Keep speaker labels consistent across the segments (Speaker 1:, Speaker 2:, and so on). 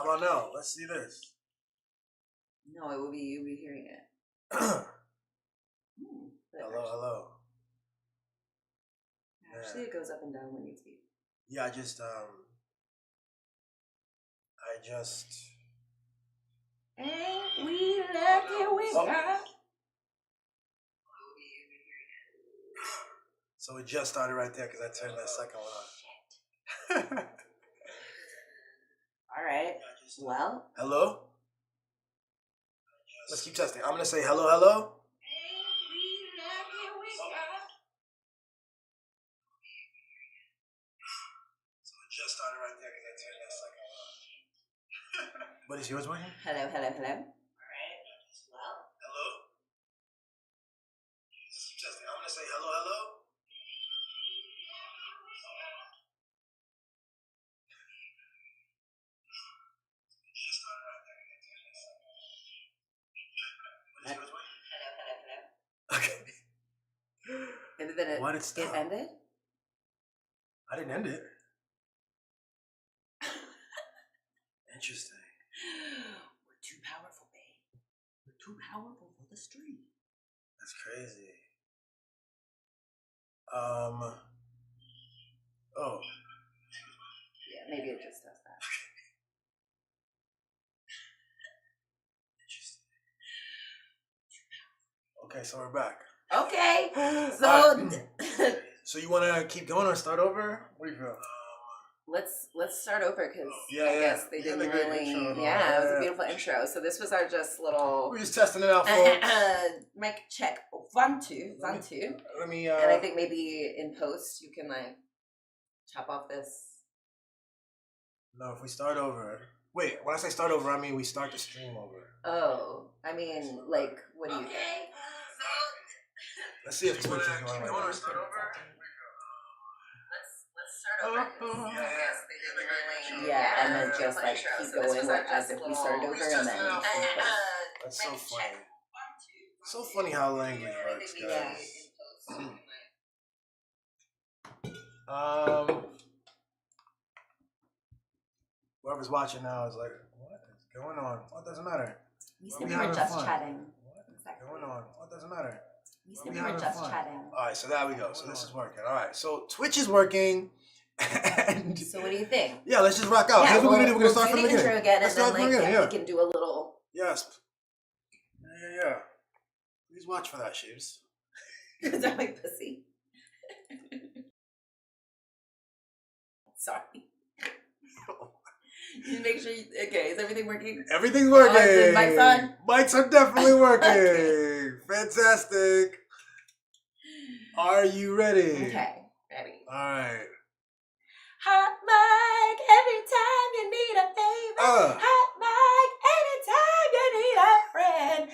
Speaker 1: How about now? Let's see this.
Speaker 2: No, it will be you be hearing it.
Speaker 1: Hello.
Speaker 2: Actually, it goes up and down when you speak.
Speaker 1: Yeah, I just
Speaker 2: Ain't we lucky we got?
Speaker 1: So it just started right there because I turned that second one on.
Speaker 2: All right. Well.
Speaker 1: Hello? Let's keep testing. I'm going to say hello. So it just started right there because I turned that second one on. What is yours working?
Speaker 2: Hello. All right. Well.
Speaker 1: Hello? Let's keep testing. I'm going to say hello. Okay.
Speaker 2: And then it ended?
Speaker 1: I didn't end it. Interesting.
Speaker 2: We're too powerful, babe. We're too powerful for the stream.
Speaker 1: That's crazy. Oh.
Speaker 2: Yeah, maybe it just does that.
Speaker 1: Interesting. Okay, so we're back.
Speaker 2: Okay.
Speaker 1: So you want to keep going or start over? What do you feel?
Speaker 2: Let's start over because I guess they didn't
Speaker 1: really.
Speaker 2: It was a beautiful intro. So this was our just little.
Speaker 1: We're just testing it out, folks.
Speaker 2: Mic check. 1 2 1 2.
Speaker 1: Let me.
Speaker 2: And I think maybe in post you can like chop off this.
Speaker 1: No, if we start over. Wait, when I say start over, I mean we start the stream over.
Speaker 2: Oh, I mean, like, what do you think?
Speaker 1: Let's see if Twitch is going right now.
Speaker 2: Let's start Yeah, and then just like keep going like as if we started over and then
Speaker 1: that's so funny. So funny how language works, guys. Whoever's watching now is like, what is going on? What doesn't matter?
Speaker 2: We said we were just chatting.
Speaker 1: What is going on? What doesn't matter?
Speaker 2: We said we were just chatting.
Speaker 1: Alright, so there we go. So this is working. Alright, so Twitch is working. And
Speaker 2: so what do you think?
Speaker 1: Yeah, let's just rock out.
Speaker 2: Yeah,
Speaker 1: Here's what we're gonna do. We're gonna start from the beginning.
Speaker 2: Intro again,
Speaker 1: let's
Speaker 2: and
Speaker 1: start
Speaker 2: then
Speaker 1: from the beginning.
Speaker 2: we can do a little.
Speaker 1: Yes. Yeah. Please watch for that, Sheaves.
Speaker 2: Is that my pussy? Sorry. You make sure. Okay, is everything working?
Speaker 1: Everything's working.
Speaker 2: Is mics on?
Speaker 1: Mics are definitely working.
Speaker 2: Okay.
Speaker 1: Fantastic. Are you ready?
Speaker 2: Okay, ready.
Speaker 1: All right.
Speaker 2: Hot mic every time you need a favor. Hot mic anytime you need a friend.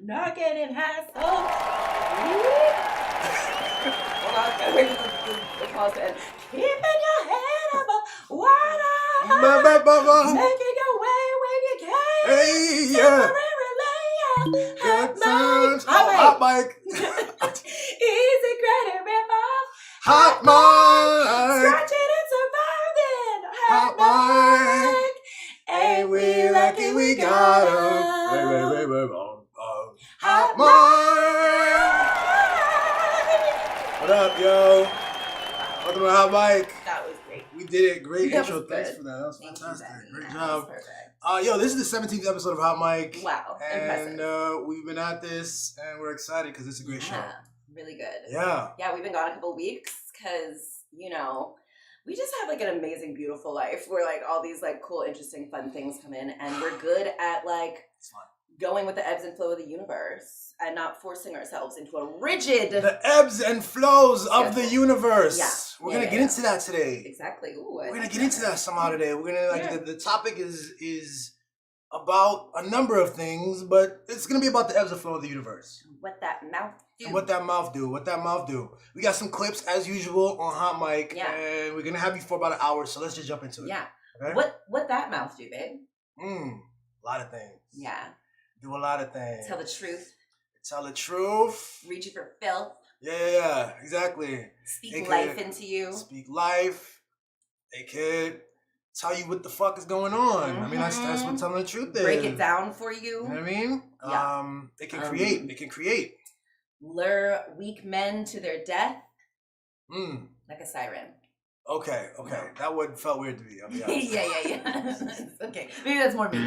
Speaker 2: Knocking hustle. Hold on, gotta wait for the pause to end. Keeping your head above water. Making your way when you can.
Speaker 1: Hey, yeah.
Speaker 2: Temporary layout.
Speaker 1: Good times. Hot mic.
Speaker 2: Easy credit rip-off.
Speaker 1: Hot mic.
Speaker 2: Scratching and surviving.
Speaker 1: Hot mic. Ain't we lucky we got him. Wait. Hot mic. What up, yo? Welcome to Hot Mic.
Speaker 2: That was great.
Speaker 1: We did it. Great
Speaker 2: That
Speaker 1: intro.
Speaker 2: was
Speaker 1: Thanks
Speaker 2: good.
Speaker 1: for that. That was
Speaker 2: Thank
Speaker 1: fantastic.
Speaker 2: you,
Speaker 1: Great
Speaker 2: that
Speaker 1: job.
Speaker 2: was perfect.
Speaker 1: Yo, this is the 17th episode of Hot Mic.
Speaker 2: Wow.
Speaker 1: And
Speaker 2: Impressive.
Speaker 1: we've been at this, and we're excited because it's a great show.
Speaker 2: Really good.
Speaker 1: Yeah.
Speaker 2: Yeah, we've been gone a couple weeks because, we just have like an amazing, beautiful life where like all these like cool, interesting, fun things come in, and we're good at like going with the ebbs and flow of the universe and not forcing ourselves into a rigid.
Speaker 1: The ebbs and flows of the universe.
Speaker 2: Yeah.
Speaker 1: We're gonna get into that today.
Speaker 2: Exactly. Ooh,
Speaker 1: we're gonna get into that somehow today. We're gonna the topic is about a number of things, but it's gonna be about the ebbs and flow of the universe.
Speaker 2: What that mouth do.
Speaker 1: And what that mouth do. We got some clips as usual on Hot Mic, and we're gonna have you for about an hour, so let's just jump into it.
Speaker 2: Yeah.
Speaker 1: Okay?
Speaker 2: What that mouth do, babe?
Speaker 1: A lot of things.
Speaker 2: Yeah.
Speaker 1: Do a lot of things.
Speaker 2: Tell the truth.
Speaker 1: Tell the truth.
Speaker 2: Reach you for filth.
Speaker 1: Yeah, exactly.
Speaker 2: Speak life into you.
Speaker 1: Speak life. They could tell you what the fuck is going on. I mean, that's what telling the truth is.
Speaker 2: Break it down for you.
Speaker 1: You know what I mean?
Speaker 2: Yeah.
Speaker 1: They can create. They can create.
Speaker 2: Lure weak men to their death. Like a siren.
Speaker 1: Okay. That one felt weird to me. I'll be honest.
Speaker 2: yeah. Okay. Maybe that's more me.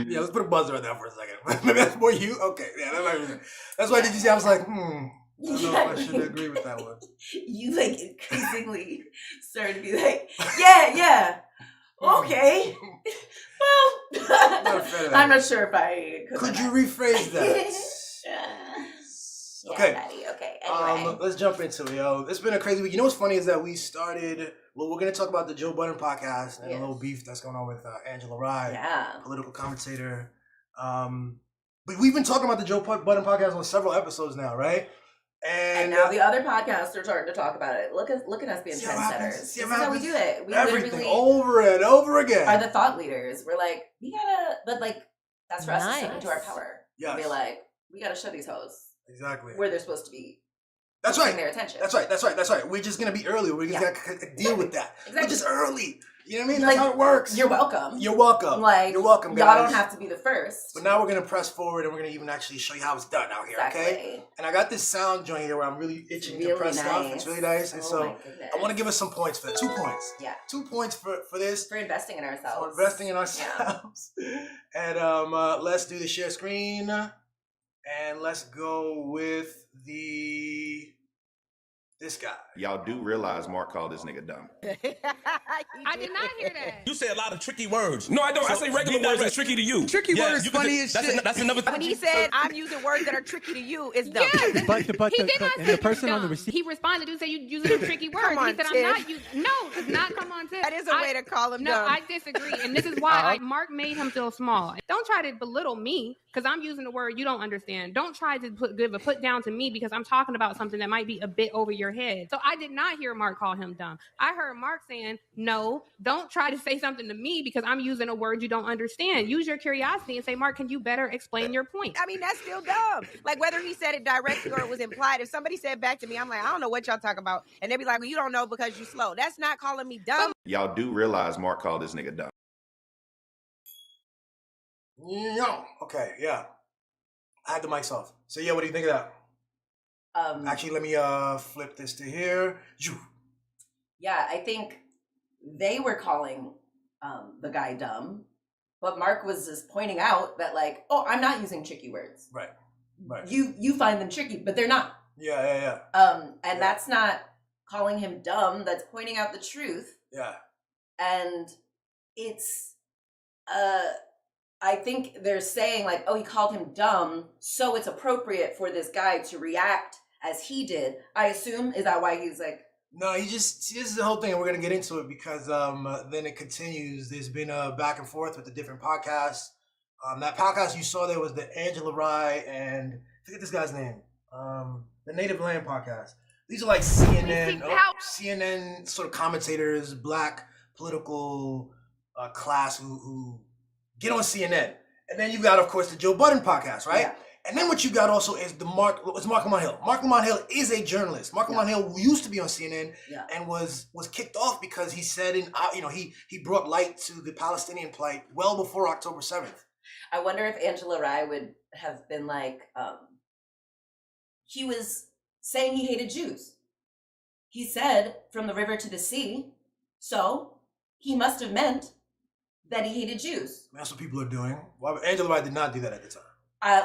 Speaker 1: Yeah, let's put a buzzer on that for a second. Maybe that's more you? Okay. Yeah, that might be. That's why did you see? I was like, I don't know if I should agree with that one.
Speaker 2: You like increasingly started to be like, yeah. Okay. Well, I'm not sure if I
Speaker 1: could you rephrase that? Okay.
Speaker 2: Okay. Anyway.
Speaker 1: Let's jump into it, yo. It's been a crazy week. You know what's funny is that we started. Well, we're gonna talk about the Joe Budden podcast and a little beef that's going on with Angela Rye, political commentator. But we've been talking about the Joe Budden podcast on several episodes now, right? And
Speaker 2: now the other podcasts are starting to talk about it. Look at us being trendsetters. This is how we do it. We
Speaker 1: everything over and over again.
Speaker 2: Are the thought leaders. We're like, we gotta, but like, that's for us to step into our power.
Speaker 1: Yes.
Speaker 2: Be like, we gotta show these hoes.
Speaker 1: Exactly.
Speaker 2: Where they're supposed to be.
Speaker 1: That's right.
Speaker 2: Their attention.
Speaker 1: That's right. We're just gonna be early. We're just gonna deal with that.
Speaker 2: Exactly.
Speaker 1: We're just early. You know what I mean? That's how it works.
Speaker 2: You're welcome.
Speaker 1: You're welcome.
Speaker 2: Like,
Speaker 1: you're welcome, guys.
Speaker 2: Y'all don't have to be the first.
Speaker 1: But now we're gonna press forward and we're gonna even actually show you how it's done out here. Okay? And I got this sound joint here where I'm really itching to press stuff. It's really nice. And so I want to give us some points for that. 2 points.
Speaker 2: Yeah.
Speaker 1: 2 points for this.
Speaker 2: For investing in ourselves.
Speaker 1: For investing in ourselves. Yeah. And let's do the share screen. And let's go with this guy.
Speaker 3: Y'all do realize Mark called this nigga dumb.
Speaker 4: I did not hear that.
Speaker 5: You say a lot of tricky words. No, I don't. I say regular words that's tricky to you.
Speaker 6: Tricky words funny as shit.
Speaker 5: That's another thing.
Speaker 4: When he said, I'm using words that are tricky to you, it's dumb.
Speaker 6: Yeah,
Speaker 4: but
Speaker 6: the person on the receipt.
Speaker 4: He responded to say you using some tricky words.
Speaker 6: Come on,
Speaker 4: he said,
Speaker 6: Tiff.
Speaker 4: I'm not using. No, it's not come on, Tiff.
Speaker 6: That is a way to call him
Speaker 4: no,
Speaker 6: dumb.
Speaker 4: I disagree. And this is why Mark made him feel small. Don't try to belittle me because I'm using a word you don't understand. Don't try to give a put down to me because I'm talking about something that might be a bit over your head. So I did not hear Mark call him dumb. I heard Mark saying, no, don't try to say something to me because I'm using a word you don't understand. Use your curiosity and say, Mark, can you better explain your point?
Speaker 6: I mean, that's still dumb. Like, whether he said it directly or it was implied, if somebody said back to me, I'm like, I don't know what y'all talking about. And they'd be like, well, you don't know because you slow. That's not calling me dumb.
Speaker 3: Y'all do realize Mark called this nigga dumb.
Speaker 1: No. Okay, yeah. I had the mics off. So yeah, what do you think of that? Actually, let me flip this to here.
Speaker 2: Yeah, I think they were calling the guy dumb, but Mark was just pointing out that like, oh, I'm not using tricky words.
Speaker 1: Right.
Speaker 2: You find them tricky, but they're not.
Speaker 1: Yeah.
Speaker 2: And that's not calling him dumb. That's pointing out the truth.
Speaker 1: Yeah.
Speaker 2: And it's I think they're saying like, oh, he called him dumb, so it's appropriate for this guy to react as he did. I assume, is that why he's like...
Speaker 1: No, he just, see, this is the whole thing, and we're going to get into it because then it continues. There's been a back and forth with the different podcasts. That podcast you saw there was the Angela Rye and, forget this guy's name, the Native Land podcast. These are like CNN sort of commentators, black political class who get on CNN. And then you got, of course, the Joe Budden podcast, right? Yeah. And then what you got also is Mark Lamont Hill. Mark Lamont Hill is a journalist. Mark Lamont Hill used to be on CNN and was kicked off because he said, he brought light to the Palestinian plight well before October 7th.
Speaker 2: I wonder if Angela Rye would have been like, he was saying he hated Jews. He said from the river to the sea, so he must have meant that he hated Jews.
Speaker 1: That's what people are doing. Well, Angela Rye did not do that at the time.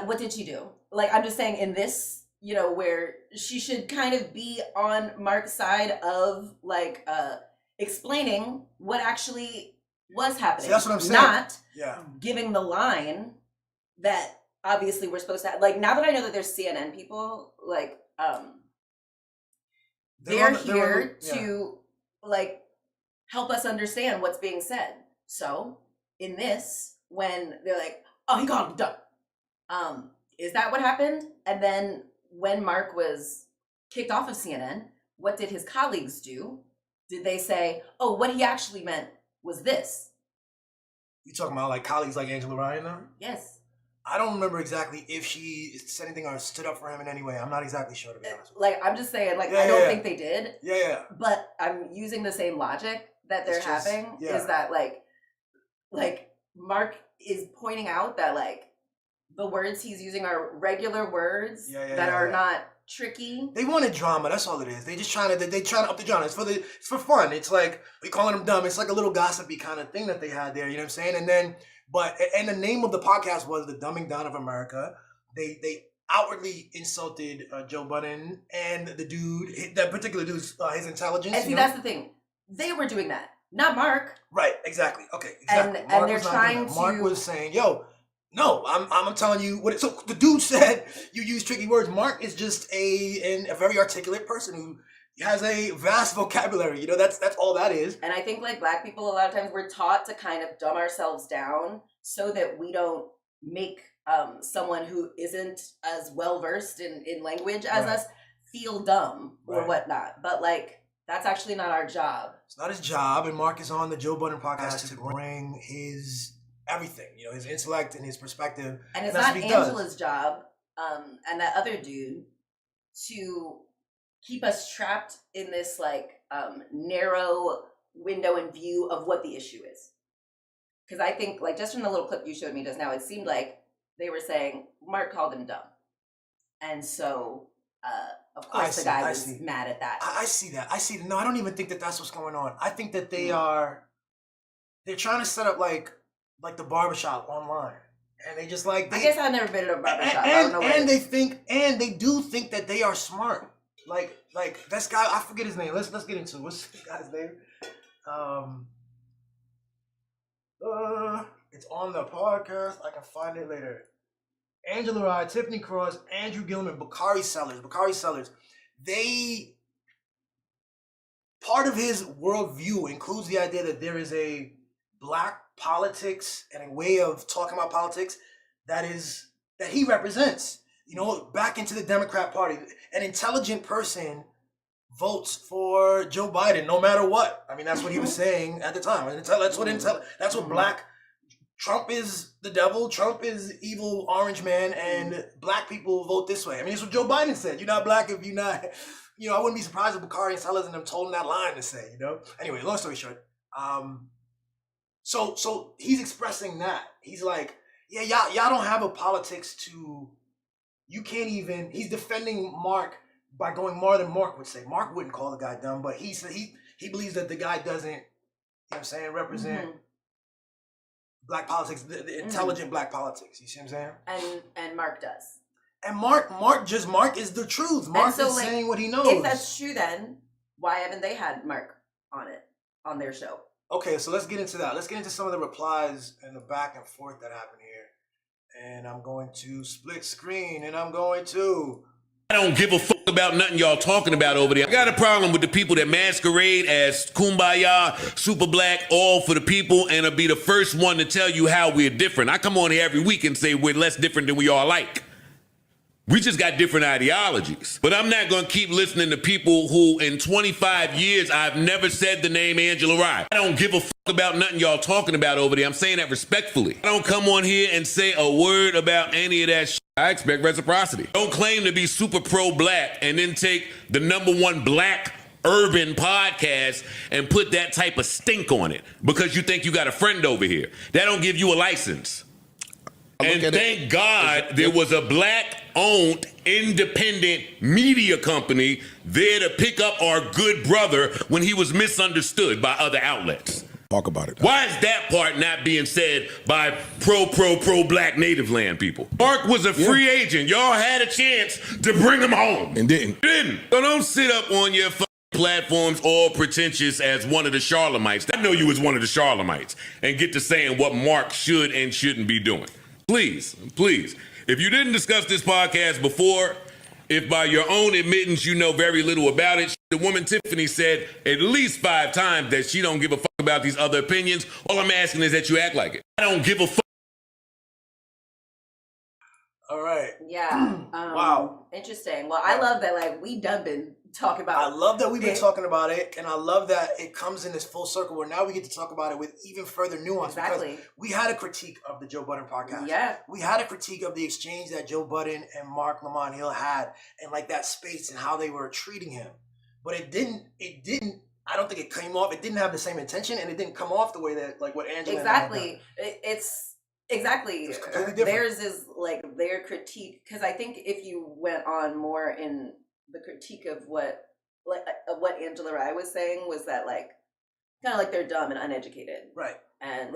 Speaker 2: What did she do? Like, I'm just saying in this, where she should kind of be on Mark's side of like explaining what actually was happening.
Speaker 1: See, that's what I'm saying.
Speaker 2: Not giving the line that obviously we're supposed to have. Like, now that I know that there's CNN people, like, they're here to like help us understand what's being said. So in this, when they're like, oh, he called him dumb. Is that what happened? And then when Mark was kicked off of CNN, what did his colleagues do? Did they say, oh, what he actually meant was this?
Speaker 1: You talking about like colleagues like Angela Rye now?
Speaker 2: Yes.
Speaker 1: I don't remember exactly if she said anything or stood up for him in any way. I'm not exactly sure, to be honest with you.
Speaker 2: Like, I'm just saying, like, I don't think they did.
Speaker 1: Yeah.
Speaker 2: But I'm using the same logic that they're having is that like Mark is pointing out that like the words he's using are regular words that are not tricky. They
Speaker 1: wanted drama. That's all it is. They trying to up the drama. It's for fun. It's like we calling them dumb. It's like a little gossipy kind of thing that they had there. You know what I'm saying? And then, and the name of the podcast was The Dumbing Down of America. They outwardly insulted Joe Budden and the dude, that particular dude's his intelligence.
Speaker 2: And see, that's the thing. They were doing that, not Mark.
Speaker 1: Right. Exactly. Okay. Exactly.
Speaker 2: And they're trying to.
Speaker 1: Mark was saying, "Yo, no, I'm telling you what." So the dude said you use tricky words. Mark is just a very articulate person who has a vast vocabulary. That's all that is.
Speaker 2: And I think like black people, a lot of times we're taught to kind of dumb ourselves down so that we don't make someone who isn't as well versed in language as us feel dumb or whatnot. But like, that's actually not our job.
Speaker 1: It's not his job. And Mark is on the Joe Budden podcast to bring his everything, his intellect and his perspective.
Speaker 2: And it's not Angela's job, and that other dude, to keep us trapped in this like narrow window and view of what the issue is. Because I think like just from the little clip you showed me just now, it seemed like they were saying Mark called him dumb. And so of course the guy was mad at that.
Speaker 1: I see that. No, I don't even think that that's what's going on. I think that they're trying to set up like the barbershop online. And they just like...
Speaker 2: I guess I've never been in a barbershop. I don't know
Speaker 1: they do think that they are smart. Like this guy, I forget his name. Let's get into it. What's the guy's name? It's on the podcast. I can find it later. Angela Rye, Tiffany Cross, Andrew Gilman, Bakari Sellers. Part of his worldview includes the idea that there is a black politics and a way of talking about politics that he represents. Back into the Democrat Party. An intelligent person votes for Joe Biden, no matter what. I mean, that's what he was saying at the time. That's what black. Trump is the devil. Trump is evil orange man, and black people vote this way. I mean, it's what Joe Biden said. You're not black if you're not. I wouldn't be surprised if Karine and them told him that line to say. Anyway, long story short. So he's expressing that. He's like, yeah, y'all don't have a politics to. You can't even. He's defending Mark by going more than Mark would say. Mark wouldn't call the guy dumb, but he said he believes that the guy doesn't. You know what I'm saying? Represent. Black politics, the intelligent black politics. You see what I'm saying?
Speaker 2: And Mark does.
Speaker 1: And Mark is the truth. Mark is saying what he knows.
Speaker 2: If that's true, then why haven't they had Mark on their show?
Speaker 1: Okay, so let's get into that. Let's get into some of the replies and the back and forth that happened here. And I'm going to split screen, and I'm going to.
Speaker 7: I don't give a fuck about nothing y'all talking about over there. I got a problem with the people that masquerade as kumbaya, super black, all for the people, and I'll be the first one to tell you how we're different. I come on here every week and say we're less different than we all like. We just got different ideologies. But I'm not going to keep listening to people who in 25 years, I've never said the name Angela Rye. I don't give a fuck about nothing y'all talking about over there. I'm saying that respectfully. I don't come on here and say a word about any of that shit. I expect reciprocity. Don't claim to be super pro-black and then take the #1 black urban podcast and put that type of stink on it because you think you got a friend over here. That don't give you a license. And thank God there was a black-owned, independent media company there to pick up our good brother when he was misunderstood by other outlets.
Speaker 5: Talk about it.
Speaker 7: Why is that part not being said by pro-black native land people? Mark was a free agent. Y'all had a chance to bring him home.
Speaker 5: And didn't.
Speaker 7: So don't sit up on your platforms all pretentious as one of the Charlemites. I know you was one of the Charlemites and get to saying what Mark should and shouldn't be doing. Please, if you didn't discuss this podcast before, if by your own admittance you know very little about it, the woman Tiffany said at least 5 times that she don't give a fuck about these other opinions. All I'm asking is that you act like it. I don't give a fuck.
Speaker 1: All right.
Speaker 2: Yeah.
Speaker 1: Wow.
Speaker 2: Interesting. Well, I love that we done been talking about
Speaker 1: I love that we've been talking about it, and I love that it comes in this full circle where now we get to talk about it with even further nuance.
Speaker 2: Exactly.
Speaker 1: Because we had a critique of the Joe Budden podcast.
Speaker 2: Yeah.
Speaker 1: We had a critique of the exchange that Joe Budden and Mark Lamont Hill had, and that space and how they were treating him. But it didn't, I don't think it came off, it didn't have the same intention, and it didn't come off the way that, what Angela
Speaker 2: Exactly. Exactly.
Speaker 1: It's completely different.
Speaker 2: Theirs is their critique, because I think if you went on more in the critique of what Angela Rye was saying was that kind of they're dumb and uneducated.
Speaker 1: Right.
Speaker 2: And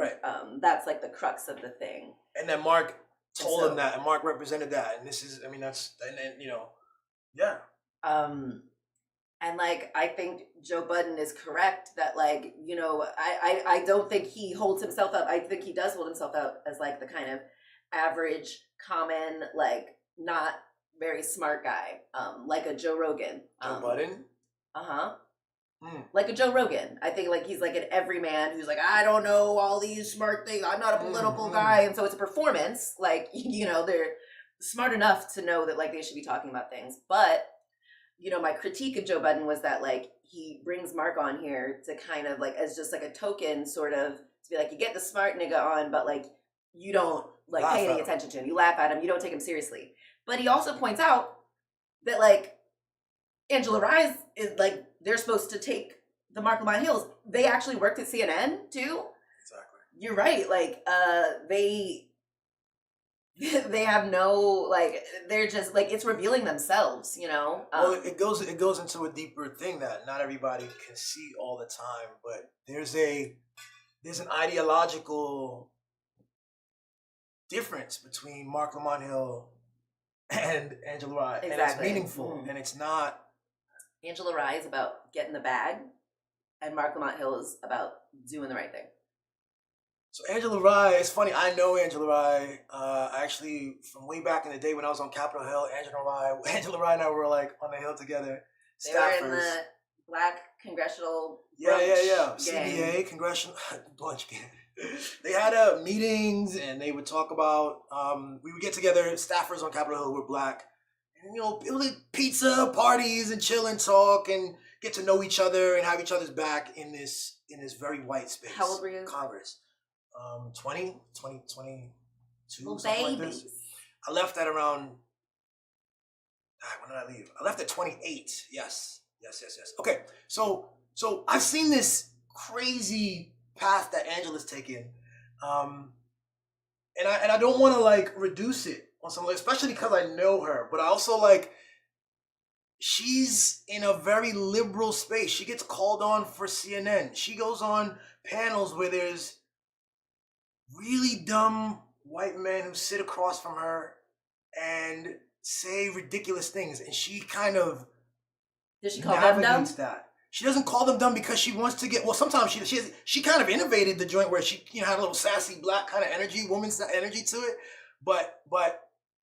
Speaker 2: that's the crux of the thing.
Speaker 1: And then Mark told him that, and Mark represented that, and this is, yeah.
Speaker 2: And I think Joe Budden is correct that I don't think he holds himself up. I think he does hold himself up as the kind of average, common, not very smart guy, like a Joe Rogan.
Speaker 1: Joe Budden?
Speaker 2: Like a Joe Rogan. I think he's an everyman who's I don't know all these smart things. I'm not a political guy. And so it's a performance. They're smart enough to know that they should be talking about things. But my critique of Joe Budden was that he brings Mark on here to kind of as just a token sort of to be you get the smart nigga on, but you don't pay any attention to him. You laugh at him. You don't take him seriously. But he also points out that Angela Rye is they're supposed to take the Mark Lamont Hills. They actually worked at CNN too.
Speaker 1: Exactly.
Speaker 2: You're right. They have no they're just it's revealing themselves,
Speaker 1: Well, it goes into a deeper thing that not everybody can see all the time, but there's an ideological difference between Mark Lamont Hill and Angela Rye,
Speaker 2: exactly.
Speaker 1: And it's meaningful, and it's not.
Speaker 2: Angela Rye is about getting the bag, and Mark Lamont Hill is about doing the right thing.
Speaker 1: So Angela Rye, it's funny, I know Angela Rye, actually from way back in the day when I was on Capitol Hill, Angela Rye and I were on the Hill together.
Speaker 2: They were in the Black Congressional
Speaker 1: Yeah.
Speaker 2: gang.
Speaker 1: CBA, Congressional Brunch Gang. They had meetings and they would talk about, we would get together, staffers on Capitol Hill who were black, you know, it was like pizza parties and chill and talk and get to know each other and have each other's back in this very white space.
Speaker 2: How old were you?
Speaker 1: Congress. 22,
Speaker 2: well,
Speaker 1: something
Speaker 2: babies.
Speaker 1: like this. I left at around, when did I leave? I left at 28. Yes. Okay, so I've seen this crazy path that Angela's taken, and I don't want to like reduce it on something, especially because I know her, but I also like she's in a very liberal space. She gets called on for CNN. She goes on panels where there's really dumb white men who sit across from her and say ridiculous things, and she kind of
Speaker 2: does she call them dumb?
Speaker 1: That. She doesn't call them dumb because she wants to get. Well, sometimes she kind of innovated the joint where she had a little sassy black kind of energy, woman's energy to it, but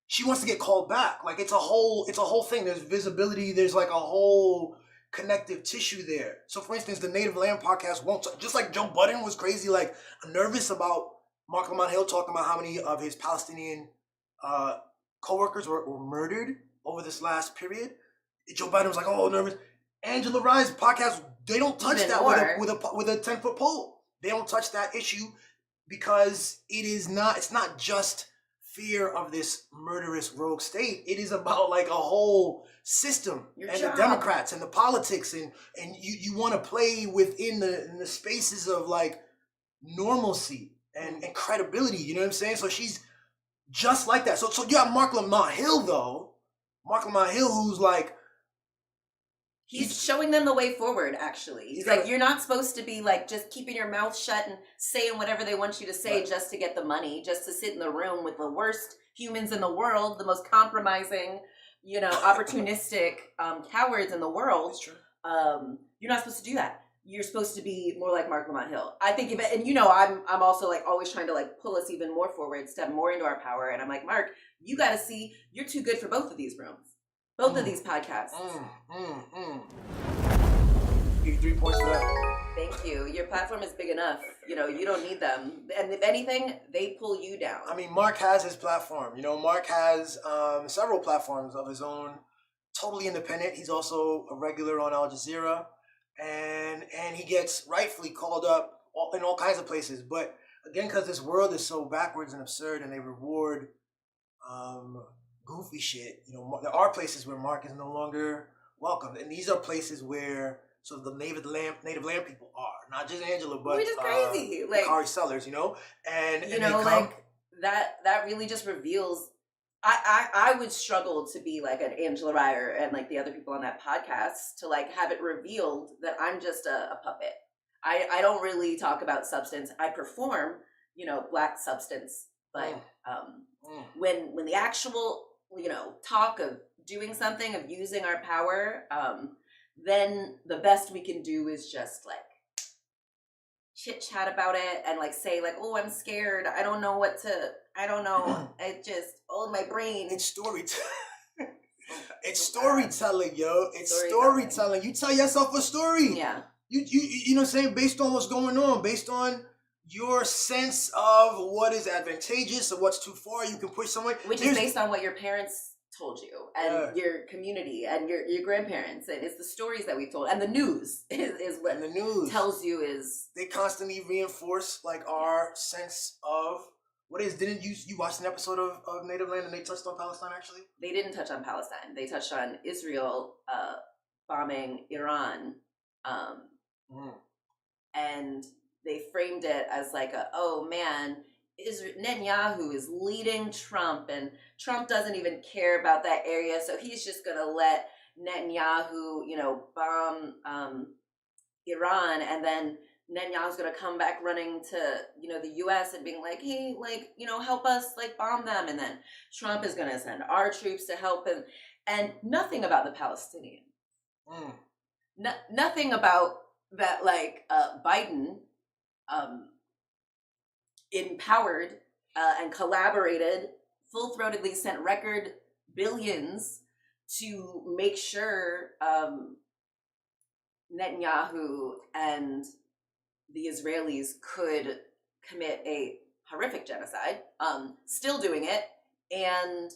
Speaker 1: she wants to get called back. Like it's a whole thing. There's visibility. There's like a whole connective tissue there. So, for instance, the Native Land podcast won't just like Joe Budden was crazy, like nervous about Mark Lamont Hill talking about how many of his Palestinian co-workers were murdered over this last period. Joe Biden was like, oh, nervous. Angela Rye's podcast, they don't touch that with a 10-foot pole. They don't touch that issue because it's not just fear of this murderous rogue state. It is about like a whole system the Democrats and the politics and you want to play within the spaces of like normalcy and credibility. You know what I'm saying? So she's just like that. So you have Mark Lamont Hill though. Mark Lamont Hill, who's like,
Speaker 2: he's showing them the way forward, actually. He's like, you're not supposed to be like just keeping your mouth shut and saying whatever they want you to say just to get the money, just to sit in the room with the worst humans in the world, the most compromising, opportunistic cowards in the world.
Speaker 1: That's true.
Speaker 2: You're not supposed to do that. You're supposed to be more like Mark Lamont Hill. I think I'm also like always trying to like pull us even more forward, step more into our power. And I'm like, Mark, you got to see you're too good for both of these rooms. Both of these podcasts.
Speaker 1: 83 points for that.
Speaker 2: Thank you. Your platform is big enough. You don't need them. And if anything, they pull you down.
Speaker 1: I mean, Mark has his platform. Mark has several platforms of his own, totally independent. He's also a regular on Al Jazeera. And he gets rightfully called up in all kinds of places. But again, because this world is so backwards and absurd and they reward goofy shit, there are places where Mark is no longer welcome. And these are places where the native land people are. Not just Angela, but
Speaker 2: which is crazy. Like
Speaker 1: Kari Sellers, And
Speaker 2: like that really just reveals I would struggle to be like an Angela Rye and like the other people on that podcast to like have it revealed that I'm just a puppet. I don't really talk about substance. I perform, Black substance, but when the actual talk of doing something, of using our power, then the best we can do is just like chit chat about it and like say like, oh, I'm scared. I don't know. I just, my brain.
Speaker 1: It's storytelling. It's storytelling, yo. It's storytelling. You tell yourself a story.
Speaker 2: Yeah.
Speaker 1: You know what I'm saying? Based on what's going on, based on your sense of what is advantageous or what's too far, you can push someone.
Speaker 2: Which is based on what your parents told you and your community and your grandparents, and it's the stories that we've told, and the news is what
Speaker 1: the news
Speaker 2: tells you. Is
Speaker 1: they constantly reinforce like our sense of what is. Didn't you watch an episode of Native Land and they touched on Palestine? Actually,
Speaker 2: they didn't touch on Palestine. They touched on Israel bombing Iran, and they framed it as like oh man, Netanyahu is leading Trump, and Trump doesn't even care about that area, so he's just gonna let Netanyahu, bomb Iran, and then Netanyahu's gonna come back running to, the U.S. and being like, hey, like, help us, like, bomb them, and then Trump is gonna send our troops to help him, and nothing about the Palestinians. Nothing about that, like, Biden, empowered and collaborated, full-throatedly sent record billions to make sure Netanyahu and the Israelis could commit a horrific genocide, still doing it, and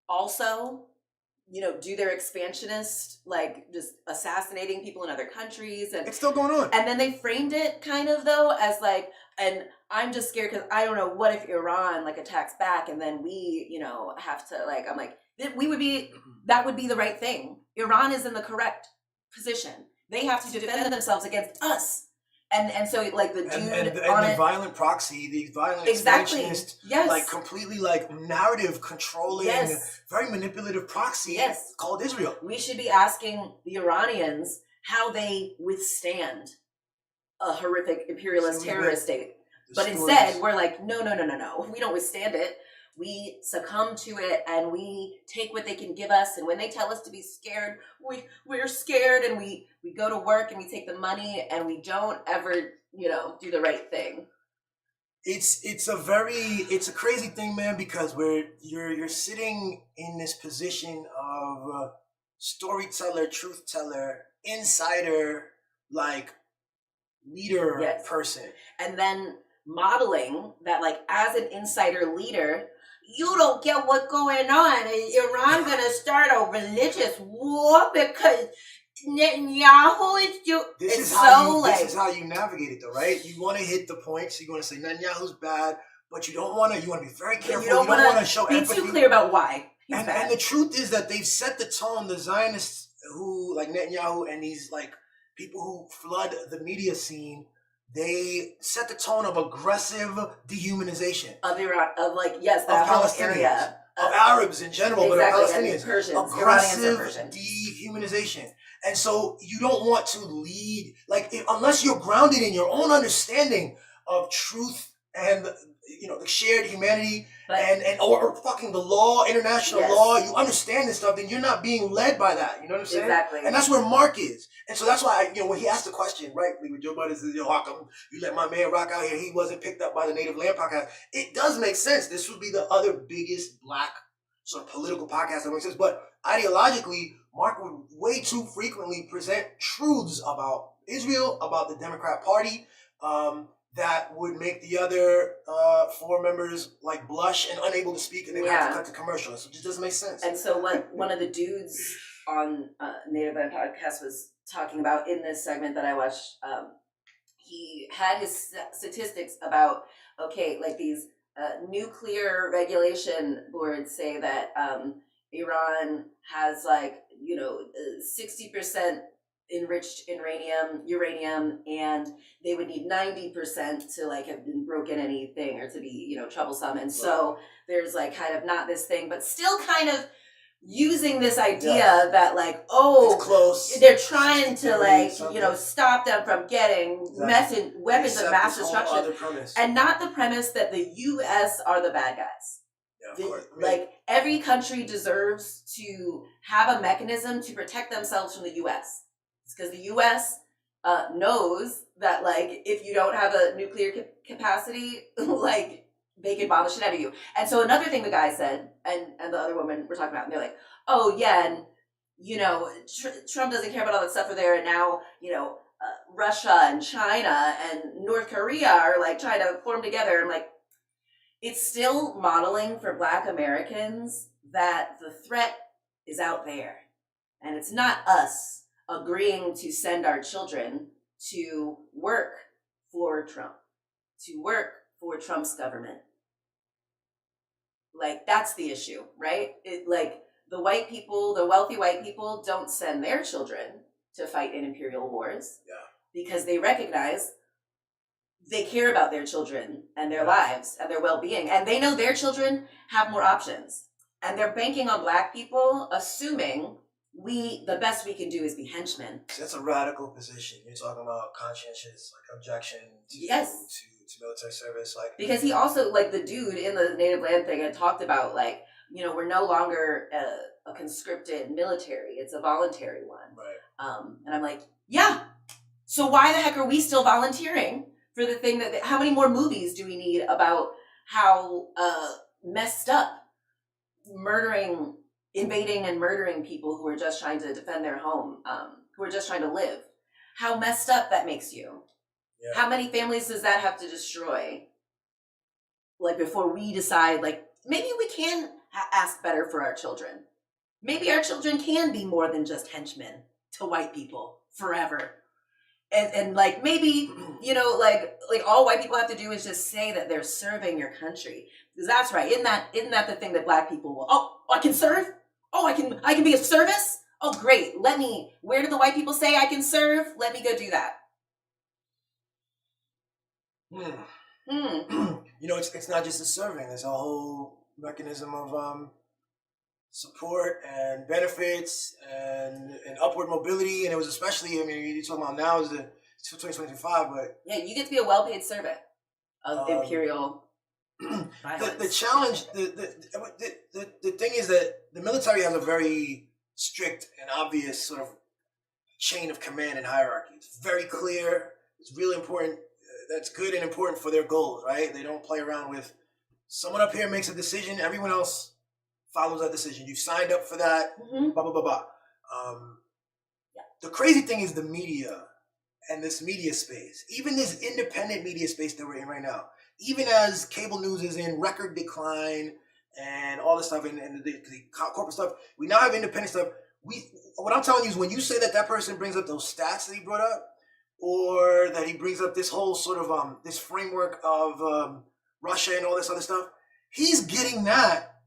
Speaker 2: also, do their expansionist, like just assassinating people in other countries. And
Speaker 1: it's still going on.
Speaker 2: And then they framed it kind of though as like, and I'm just scared because I don't know, what if Iran like attacks back and then we, have to like, I'm like, that would be the right thing. Iran is in the correct position. They have to defend themselves against us. And so like the dude
Speaker 1: and
Speaker 2: on
Speaker 1: the
Speaker 2: it,
Speaker 1: violent proxy, the violent expansionist, like completely like narrative controlling, very manipulative proxy called Israel.
Speaker 2: We should be asking the Iranians how they withstand a horrific imperialist terrorist state. But instead we're like, no, we don't withstand it. We succumb to it and we take what they can give us. And when they tell us to be scared, we're scared and we go to work and we take the money and we don't ever, do the right thing.
Speaker 1: It's a crazy thing, man, because you're sitting in this position of storyteller, truth teller, insider, like leader person.
Speaker 2: And then modeling that like as an insider leader, you don't get what's going on. Iran gonna start a religious war because Netanyahu is doing.
Speaker 1: This is how you navigate it, though, right? You want to hit the points. You want to say Netanyahu's bad, but you don't want to. You want to be very careful. You don't want to show empathy.
Speaker 2: Be too clear about why.
Speaker 1: And the truth is that they've set the tone. The Zionists who like Netanyahu and these like people who flood the media scene. They set the tone of aggressive dehumanization
Speaker 2: of Iran, of like that whole area
Speaker 1: of Arabs in general, but of Palestinians,
Speaker 2: Persians,
Speaker 1: aggressive dehumanization. And so you don't want to lead unless you're grounded in your own understanding of truth and the shared humanity or fucking the law, international law. You understand this stuff, then you're not being led by that. You know what I'm saying?
Speaker 2: Exactly.
Speaker 1: And that's where Mark is. And so that's why when he asked the question, right, when Joe Budden says, how come you let my man rock out here? He wasn't picked up by the Native Land podcast. It does make sense. This would be the other biggest black sort of political podcast that makes sense. But ideologically, Mark would way too frequently present truths about Israel, about the Democrat Party, that would make the other four members like blush and unable to speak, and they would have to cut the commercial. So it just doesn't make sense.
Speaker 2: And so what one of the dudes on Native Land podcast was talking about in this segment that I watched, he had his statistics about these nuclear regulation boards say that Iran has 60% enriched uranium, and they would need 90% to have been broken anything or to be troublesome. And so there's kind of not this thing, but still kind of using this idea that
Speaker 1: it's close.
Speaker 2: They're trying to stop them from getting weapons of mass destruction, and not the premise that the U.S. are the bad guys.
Speaker 1: Yeah, of course.
Speaker 2: Every country deserves to have a mechanism to protect themselves from the U.S. because the U.S. knows that if you don't have a nuclear capacity, they can bomb the shit out of you. And so another thing the guy said, and the other woman we're talking about, and they're like, oh yeah, and Trump doesn't care about all that stuff over there, and now Russia and China and North Korea are trying to form together. I'm like, it's still modeling for Black Americans that the threat is out there, and it's not us agreeing to send our children to work for Trump, to work for Trump's government. That's the issue, right? The white people, the wealthy white people don't send their children to fight in imperial wars because they recognize they care about their children and their lives and their well-being. And they know their children have more options. And they're banking on Black people, assuming the best we can do is be henchmen.
Speaker 1: That's a radical position. You're talking about conscientious objection to military service.
Speaker 2: Because he also, the dude in the Native Land thing had talked about, we're no longer a conscripted military. It's a voluntary one.
Speaker 1: Right.
Speaker 2: And I'm like, yeah. So why the heck are we still volunteering for the thing how many more movies do we need about how messed up invading and murdering people who are just trying to defend their home, who are just trying to live? How messed up that makes you. Yeah. How many families does that have to destroy? Before we decide, maybe we can ask better for our children. Maybe our children can be more than just henchmen to white people forever. And like maybe, you know, like all white people have to do is just say that they're serving your country. Because that's right. Isn't that the thing that black people will, I can serve? Oh, I can be of service? Oh, great. Where do the white people say I can serve? Let me go do that.
Speaker 1: You know, it's not just the serving. There's a whole mechanism of support and benefits and upward mobility. And it was especially, I mean, you're talking about now is the 2025, but...
Speaker 2: Yeah, you get to be a well-paid servant of imperial violence.
Speaker 1: The challenge, the thing is that the military has a very strict and obvious sort of chain of command and hierarchy. It's very clear. It's really important. That's good and important for their goals, right? They don't play around with someone up here makes a decision, everyone else follows that decision. You signed up for that, blah, blah, blah, blah. The crazy thing is the media and this media space, even this independent media space that we're in right now, even as cable news is in record decline and all this stuff and the corporate stuff, we now have independent stuff. What I'm telling you is when you say that person brings up those stats that he brought up, or that he brings up this whole sort of this framework of Russia and all this other stuff, he's getting that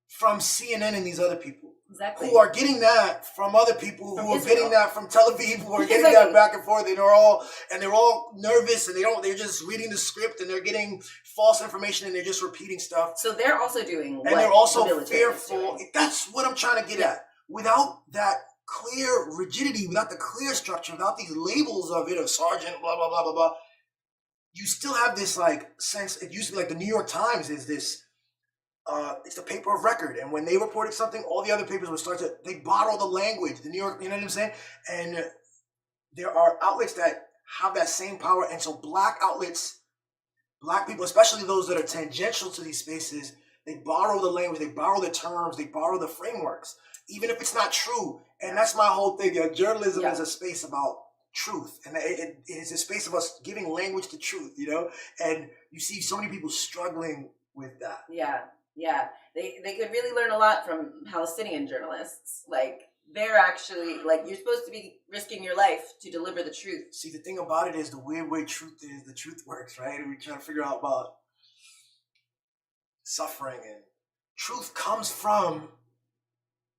Speaker 1: from CNN and these other people.
Speaker 2: Exactly.
Speaker 1: Who are getting that from other people who are getting that from Tel Aviv, who are getting that back and forth, and they're all nervous and they're just reading the script and they're getting false information and they're just repeating stuff.
Speaker 2: So they're also doing
Speaker 1: and they're also fearful. That's what I'm trying to get at. Without that clear rigidity, without the clear structure, without these labels of it, of sergeant, blah, blah, blah, blah, blah, you still have this like sense. It used to be like the New York Times is this, it's the paper of record. And when they reported something, all the other papers would they borrow the language, the New York, you know what I'm saying? And there are outlets that have that same power. And so black outlets, black people, especially those that are tangential to these spaces, they borrow the language, they borrow the terms, they borrow the frameworks, even if it's not true. And that's my whole thing. Journalism is a space about truth. And it is a space of us giving language to truth, you know? And you see so many people struggling with that.
Speaker 2: Yeah. They could really learn a lot from Palestinian journalists. Like, they're actually, like, you're supposed to be risking your life to deliver the truth.
Speaker 1: See, the thing about it is the weird way truth is, the truth works, right? And we're trying to figure out about suffering. And truth comes from...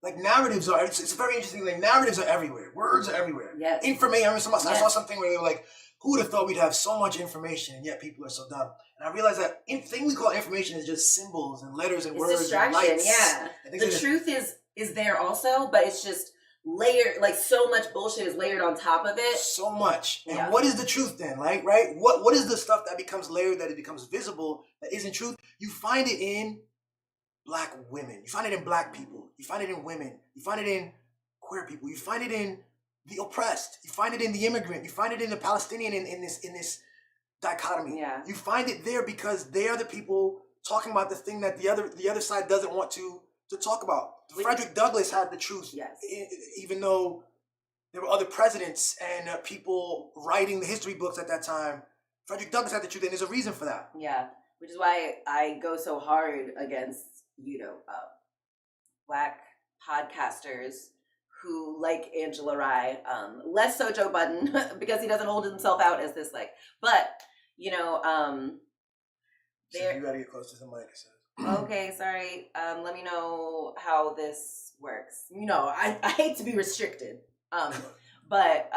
Speaker 1: Like narratives are, it's very interesting. Like narratives are everywhere. Words are everywhere.
Speaker 2: Yes.
Speaker 1: Information. I saw something where they were like, who would have thought we'd have so much information and yet people are so dumb? And I realized that thing we call information is just symbols and letters and words
Speaker 2: distraction,
Speaker 1: and lights.
Speaker 2: Yeah. The truth is there also, but it's just layered, like so much bullshit is layered on top of it.
Speaker 1: So much. And what is the truth then? Like, right? What is the stuff that becomes layered, that it becomes visible, that isn't truth? You find it in Black women. You find it in Black people. You find it in women. You find it in queer people. You find it in the oppressed. You find it in the immigrant. You find it in the Palestinian in this dichotomy.
Speaker 2: Yeah.
Speaker 1: You find it there because they are the people talking about the thing that the other side doesn't want to talk about. Frederick Douglass had the truth.
Speaker 2: Yes.
Speaker 1: Even though there were other presidents and people writing the history books at that time, Frederick Douglass had the truth, and there's a reason for that.
Speaker 2: Yeah. Which is why I go so hard against, Black podcasters who like Angela Rye, less so Joe Budden because he doesn't hold himself out as this but
Speaker 1: you gotta get close to the mic.
Speaker 2: Okay, sorry. Let me know how this works. I hate to be restricted, but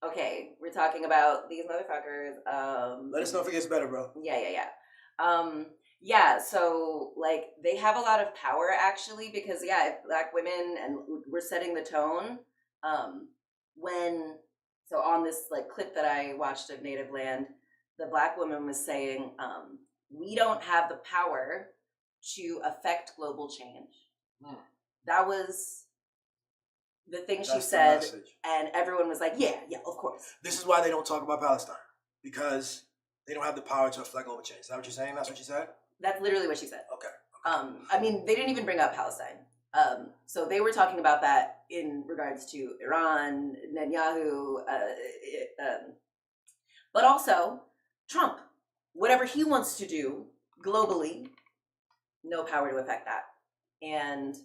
Speaker 2: okay, we're talking about these motherfuckers.
Speaker 1: Let us know if it gets better, bro.
Speaker 2: Yeah, so, they have a lot of power, actually, because, if Black women, and we're setting the tone, on this, clip that I watched of Native Land, the Black woman was saying, we don't have the power to affect global change. That was the thing she said, and everyone was like, yeah, of course.
Speaker 1: This is why they don't talk about Palestine, because they don't have the power to affect global change. Is that what you're saying? That's what you said?
Speaker 2: That's literally what she said.
Speaker 1: Okay.
Speaker 2: They didn't even bring up Palestine. So they were talking about that in regards to Iran, Netanyahu, but also Trump. Whatever he wants to do globally, no power to affect that. And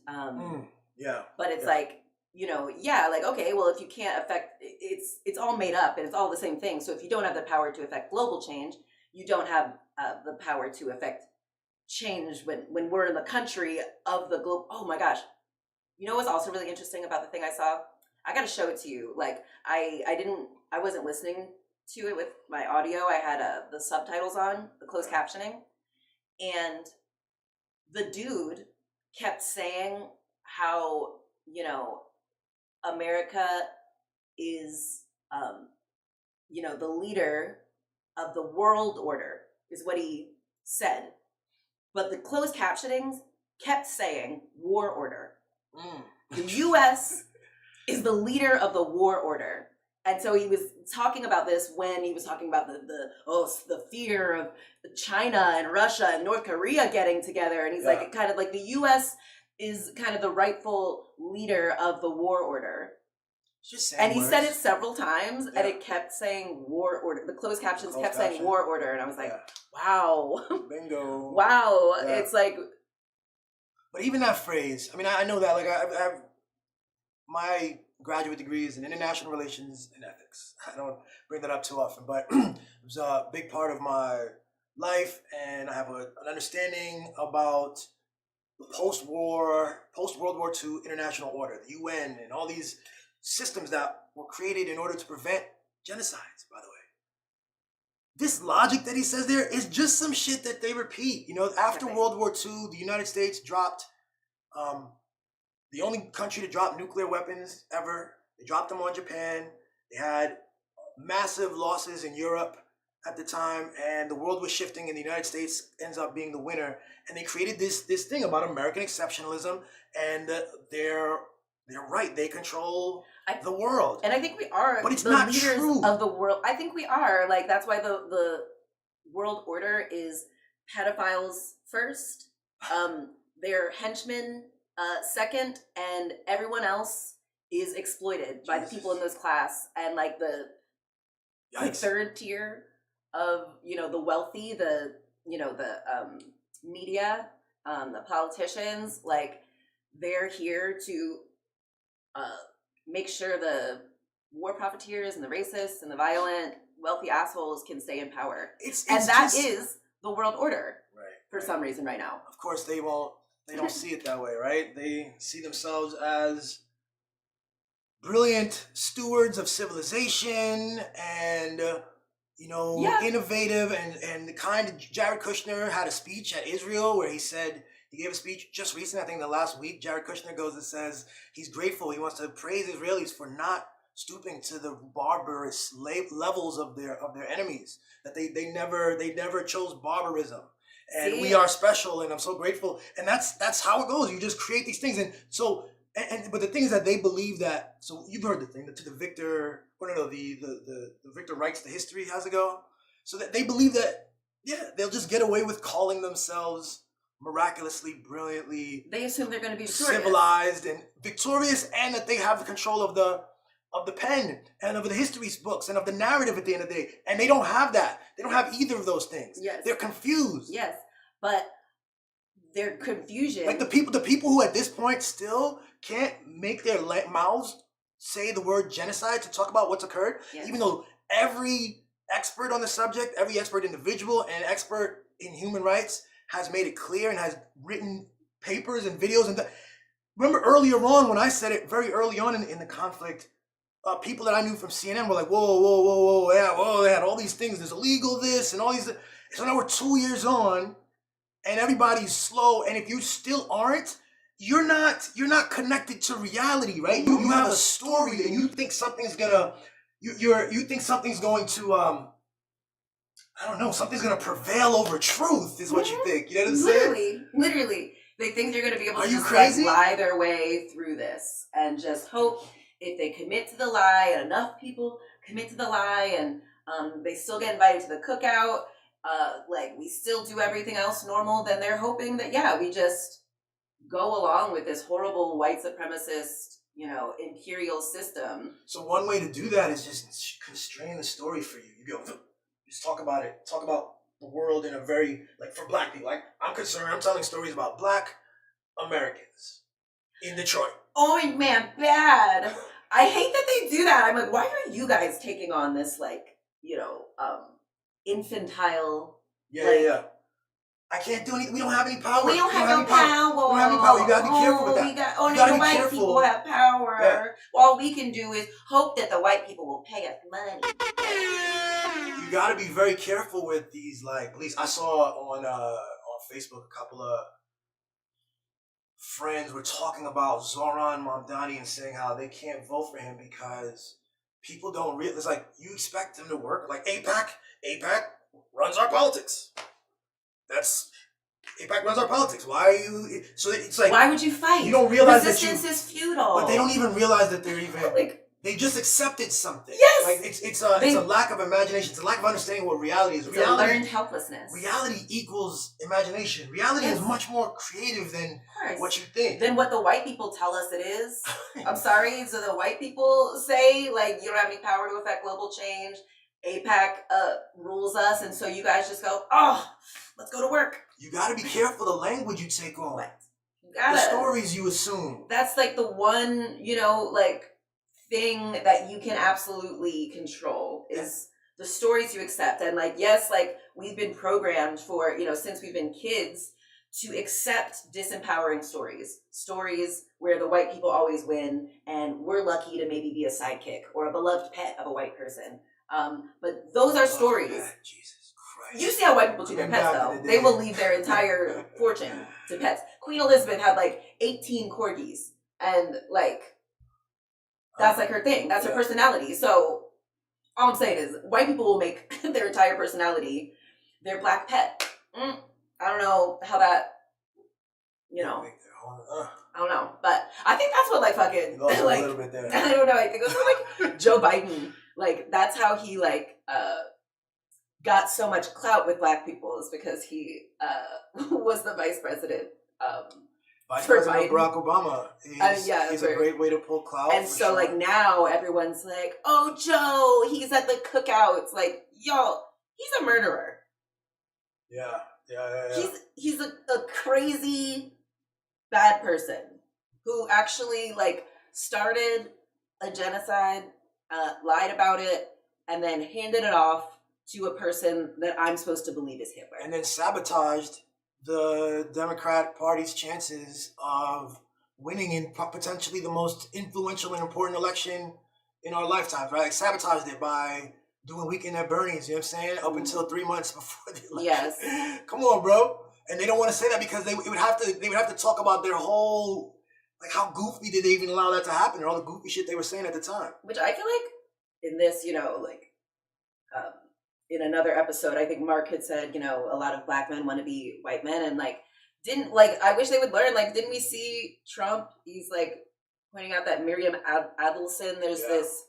Speaker 1: yeah,
Speaker 2: but it's like, you know, yeah, like, okay, well, if you can't affect, it's all made up and it's all the same thing. So if you don't have the power to affect global change, you don't have the power to affect change when we're in the country of the globe. Oh my gosh. You know what's also really interesting about the thing I saw? I got to show it to you. Like, I wasn't listening to it with my audio. I had the subtitles on, the closed captioning. And the dude kept saying how, you know, America is, you know, the leader of the world order is what he said. But the closed captionings kept saying war order. The U.S. is the leader of the war order. And so he was talking about this when he was talking about the fear of China and Russia and North Korea getting together. And he's like, kind of like the U.S. is kind of the rightful leader of the war order. And he said it several times, and it kept saying war order. The closed captions kept saying war order, and I was like, wow.
Speaker 1: Bingo.
Speaker 2: Wow. Yeah. It's like...
Speaker 1: But even that phrase, I mean, I know that, like, I've my graduate degree is in international relations and ethics. I don't bring that up too often, but it was a big part of my life, and I have an understanding about the post-World War II international order, the UN, and all these systems that were created in order to prevent genocides, by the way. This logic that he says there is just some shit that they repeat. You know, after World War II, the United States dropped, the only country to drop nuclear weapons ever. They dropped them on Japan. They had massive losses in Europe at the time, and the world was shifting, and the United States ends up being the winner. And they created this thing about American exceptionalism, and they're right. They control the world.
Speaker 2: And I think we are,
Speaker 1: but it's
Speaker 2: the
Speaker 1: not
Speaker 2: leaders
Speaker 1: true.
Speaker 2: Of the world. I think we are. Like, that's why the world order is pedophiles first, their henchmen second, and everyone else is exploited by the people in this class. And like the third tier of, you know, the wealthy, the, you know, the media, the politicians, like, they're here to make sure the war profiteers and the racists and the violent, wealthy assholes can stay in power. And that is the world order, for some reason right now.
Speaker 1: Of course, they don't see it that way, right? They see themselves as brilliant stewards of civilization and, you know, innovative and the kind of... Jared Kushner had a speech at Israel where he said... He gave a speech just recently, I think the last week. Jared Kushner goes and says he's grateful. He wants to praise Israelis for not stooping to the barbarous levels of their enemies. That they never chose barbarism. And we are special, and I'm so grateful. And that's how it goes. You just create these things. And so, but the thing is that they believe that, so you've heard the thing, that to the victor, the victor writes the history, how's it go? So that they believe that, they'll just get away with calling themselves miraculously, brilliantly,
Speaker 2: they assume they're going to be victorious.
Speaker 1: Civilized and victorious, and that they have the control of the pen and of the history books and of the narrative at the end of the day. And they don't have that. They don't have either of those things.
Speaker 2: Yes.
Speaker 1: They're confused.
Speaker 2: Yes. But their confusion,
Speaker 1: like the people who at this point still can't make their mouths say the word genocide to talk about what's occurred, even though every expert on the subject, every expert individual and expert in human rights has made it clear and has written papers and videos. And remember earlier on when I said it, very early on in the conflict, people that I knew from CNN were like, whoa, they had all these things. There's illegal this and all these. So now we're 2 years on, and everybody's slow. And if you still aren't, you're not connected to reality, right? You have a story, and you think something's gonna, you think something's going to I don't know, something's going to prevail over truth is what you think. You know what I'm saying?
Speaker 2: Literally. They think they're going to be able to just
Speaker 1: crazy?
Speaker 2: Like, lie their way through this and just hope if they commit to the lie and enough people commit to the lie and they still get invited to the cookout, like we still do everything else normal, then they're hoping that, we just go along with this horrible white supremacist, you know, imperial system.
Speaker 1: So one way to do that is just constrain the story for you. You go... Just talk about it. Talk about the world in a very, like, for black people. Like, I'm concerned, I'm telling stories about black Americans in Detroit.
Speaker 2: Oh, man, bad. I hate that they do that. I'm like, why are you guys taking on this, like, infantile...
Speaker 1: Yeah. I can't do anything. We don't have any power.
Speaker 2: We don't have no power.
Speaker 1: We don't have any power. You gotta be careful with that.
Speaker 2: Only the white people have power. Yeah. All we can do is hope that the white people will pay us money.
Speaker 1: You gotta be very careful with these, like, at least I saw on Facebook a couple of friends were talking about Zoran Mamdani and saying how they can't vote for him because people don't realize, it's like, you expect them to work. Like AIPAC runs our politics. AIPAC runs our politics. Why are you? So it's like,
Speaker 2: why would you fight?
Speaker 1: You don't realize
Speaker 2: resistance is futile.
Speaker 1: But they don't even realize that they're even
Speaker 2: like.
Speaker 1: They just accepted something.
Speaker 2: Yes,
Speaker 1: like it's a lack of imagination. It's a lack of understanding what reality is.
Speaker 2: It's a learned helplessness.
Speaker 1: Reality equals imagination. Reality is much more creative than what you think.
Speaker 2: Than what the white people tell us it is. I'm sorry. So the white people say, like, you don't have any power to affect global change. AIPAC rules us, and so you guys just go, oh, let's go to work.
Speaker 1: You got to be careful the language you take on.
Speaker 2: The
Speaker 1: stories you assume.
Speaker 2: That's like the one, thing that you can absolutely control is the stories you accept. And like, yes, like we've been programmed for, since we've been kids to accept disempowering stories where the white people always win and we're lucky to maybe be a sidekick or a beloved pet of a white person. But those are stories.
Speaker 1: Jesus Christ.
Speaker 2: You see how white people treat their pets though. They will leave their entire fortune to pets. Queen Elizabeth had like 18 corgis and like, that's like her thing. That's her personality. So all I'm saying is white people will make their entire personality their black pet. I don't know how that, I don't know. But I think that's what like fucking, like, a little bit there. I don't know. I think it was like Joe Biden. Like that's how he like got so much clout with black people is because he was the vice president.
Speaker 1: Vice President Barack Obama. He's a great way to pull clout.
Speaker 2: And so, like, now everyone's like, oh, Joe, he's at the cookouts. Like, yo, he's a murderer.
Speaker 1: Yeah.
Speaker 2: He's a crazy, bad person who actually, like, started a genocide, lied about it, and then handed it off to a person that I'm supposed to believe is Hitler.
Speaker 1: And then sabotaged the Democrat Party's chances of winning in potentially the most influential and important election in our lifetimes, right? Like sabotaged it by doing Weekend at Bernie's, you know what I'm saying? Up until 3 months before the election.
Speaker 2: Yes.
Speaker 1: Come on, bro. And they don't want to say that because they would have to talk about their whole, like, how goofy did they even allow that to happen and all the goofy shit they were saying at the time.
Speaker 2: Which I feel like in this, in another episode, I think Mark had said, a lot of black men want to be white men and I wish they would learn, didn't we see Trump? He's pointing out that Miriam Adelson, there's this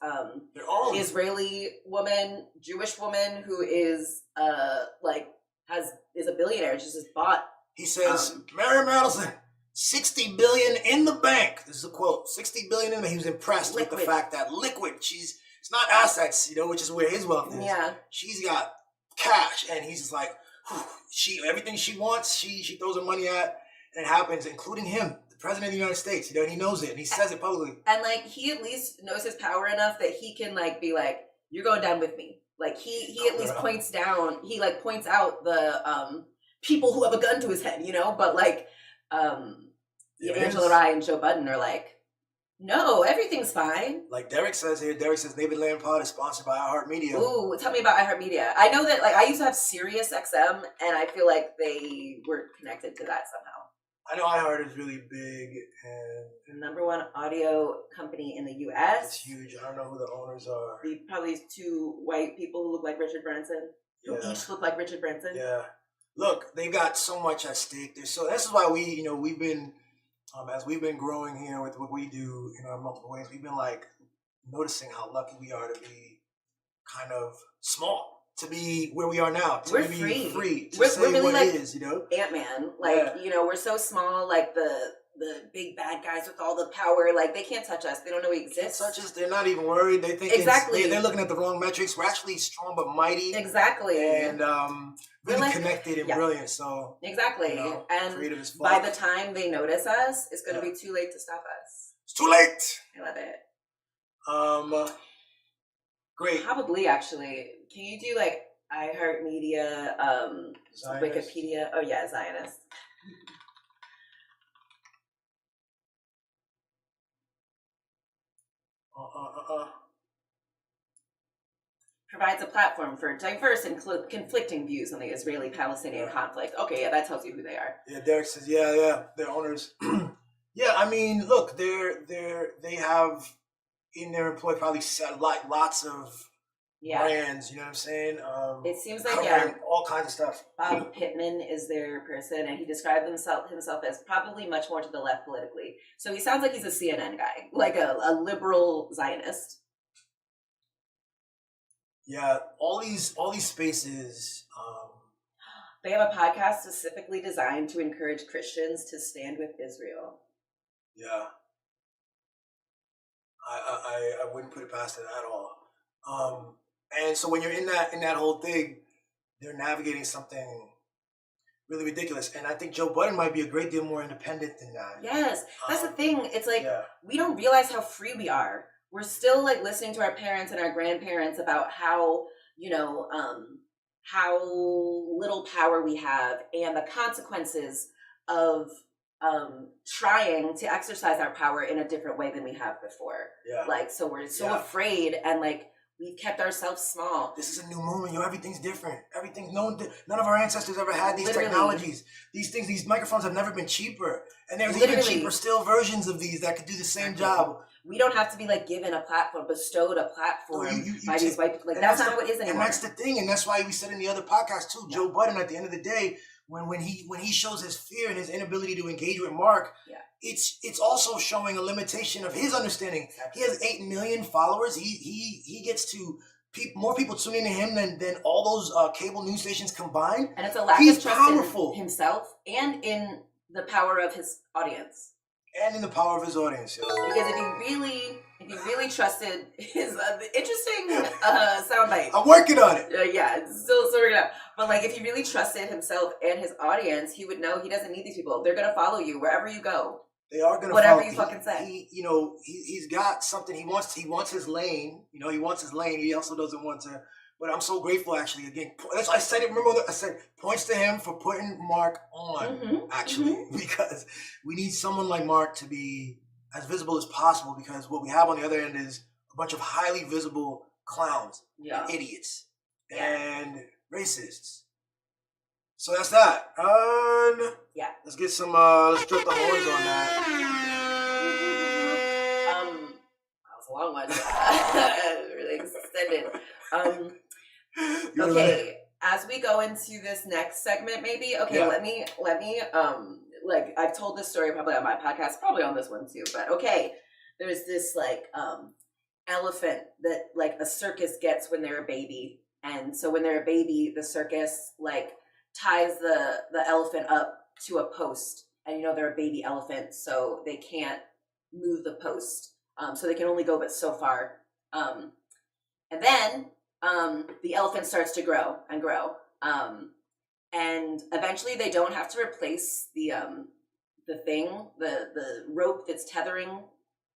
Speaker 2: Israeli woman, Jewish woman who is is a billionaire. She's just bought.
Speaker 1: He says, Miriam Adelson, $60 billion in the bank. This is a quote. $60 billion in the bank. He was impressed with the fact that it's not assets, which is where his wealth is.
Speaker 2: Yeah.
Speaker 1: She's got cash, and he's just like, everything she wants, she throws her money at, and it happens, including him, the president of the United States. And he knows it, and he says it publicly.
Speaker 2: And he at least knows his power enough that he can be like, you're going down with me. He at least points out the people who have a gun to his head, But Angela Rye and Joe Budden are like, no, everything's fine.
Speaker 1: Like Derek says here, David Land Pod is sponsored by iHeartMedia.
Speaker 2: Ooh, tell me about iHeartMedia. I know that I used to have Sirius XM, and I feel like they were connected to that somehow.
Speaker 1: I know iHeart is really big and
Speaker 2: the #1 audio company in the U.S.
Speaker 1: It's huge. I don't know who the owners are.
Speaker 2: Probably 2 white people who look like Richard Branson. Who each look like Richard Branson.
Speaker 1: Yeah. Look, they've got so much at stake. This is why we've been. As we've been growing here with what we do in our multiple ways, we've been noticing how lucky we are to be kind of small, to be where we are now, to be free to say
Speaker 2: really
Speaker 1: what it is,
Speaker 2: Ant-Man, we're so small, the big bad guys with all the power. Like, they can't touch us. They don't know we exist.
Speaker 1: Can't touch us. They're not even worried. They think they're looking at the wrong metrics. We're actually strong but mighty.
Speaker 2: Exactly.
Speaker 1: And really connected and brilliant. So
Speaker 2: exactly. And
Speaker 1: creative as fuck.
Speaker 2: By the time they notice us, it's going to be too late to stop us.
Speaker 1: It's too late.
Speaker 2: I love it.
Speaker 1: Great.
Speaker 2: Probably, actually. Can you do like iHeartMedia, Wikipedia? Oh yeah, Zionist. Provides a platform for diverse and conflicting views on the Israeli-Palestinian conflict. Okay, yeah, that tells you who they are.
Speaker 1: Yeah, Derek says, they're owners. Yeah, I mean, look, they have in their employ probably lots of brands. You know what I'm saying?
Speaker 2: It seems like
Speaker 1: all kinds of stuff.
Speaker 2: Bob Pittman is their person, and he described himself as probably much more to the left politically. So he sounds like he's a CNN guy, like a liberal Zionist.
Speaker 1: Yeah, all these spaces.
Speaker 2: They have a podcast specifically designed to encourage Christians to stand with Israel.
Speaker 1: Yeah, I wouldn't put it past it at all. And so when you're in that whole thing, they're navigating something really ridiculous. And I think Joe Budden might be a great deal more independent than that.
Speaker 2: Yes, that's the thing. It's like we don't realize how free we are. We're still like listening to our parents and our grandparents about how, how little power we have and the consequences of trying to exercise our power in a different way than we have before. Yeah. Like, so we're so afraid, and like we've kept ourselves small.
Speaker 1: This is a new moment, everything's different. None of our ancestors ever had these technologies. These things, these microphones have never been cheaper. And there's even cheaper still versions of these that could do the same job.
Speaker 2: We don't have to be like given a platform, bestowed a platform by these white people. Like, that's not how it is anymore.
Speaker 1: And that's the thing, and that's why we said in the other podcast too, Joe Budden, at the end of the day, when he shows his fear and his inability to engage with Mark, it's also showing a limitation of his understanding. Exactly. He has 8 million followers. He gets to more people tuning to him than all those cable news stations combined.
Speaker 2: And it's a lack of trust in himself and in the power of his audience.
Speaker 1: And in the power of his audience,
Speaker 2: Because if you really trusted his interesting soundbite.
Speaker 1: I'm working on it.
Speaker 2: It's still working out. But like, if he really trusted himself and his audience, he would know he doesn't need these people. They're gonna follow you wherever you go.
Speaker 1: They are gonna
Speaker 2: whatever
Speaker 1: follow
Speaker 2: you fucking say.
Speaker 1: He's got something he wants. He wants his lane. He wants his lane. He also doesn't want to. But I'm so grateful, actually. Again, I said it. Remember, I said points to him for putting Mark on, because we need someone like Mark to be as visible as possible. Because what we have on the other end is a bunch of highly visible clowns, and idiots, and racists. So that's that. Let's get some. Let's drop the horns on that.
Speaker 2: That was a long one. Really extended. Okay, as we go into this next segment, maybe. Okay, let me. Like, I've told this story probably on my podcast, probably on this one too. But okay, there's this like elephant that like a circus gets when they're a baby, and so when they're a baby, the circus like ties the elephant up to a post, and they're a baby elephant, so they can't move the post, so they can only go but so far, and then the elephant starts to grow and grow, and eventually they don't have to replace the rope that's tethering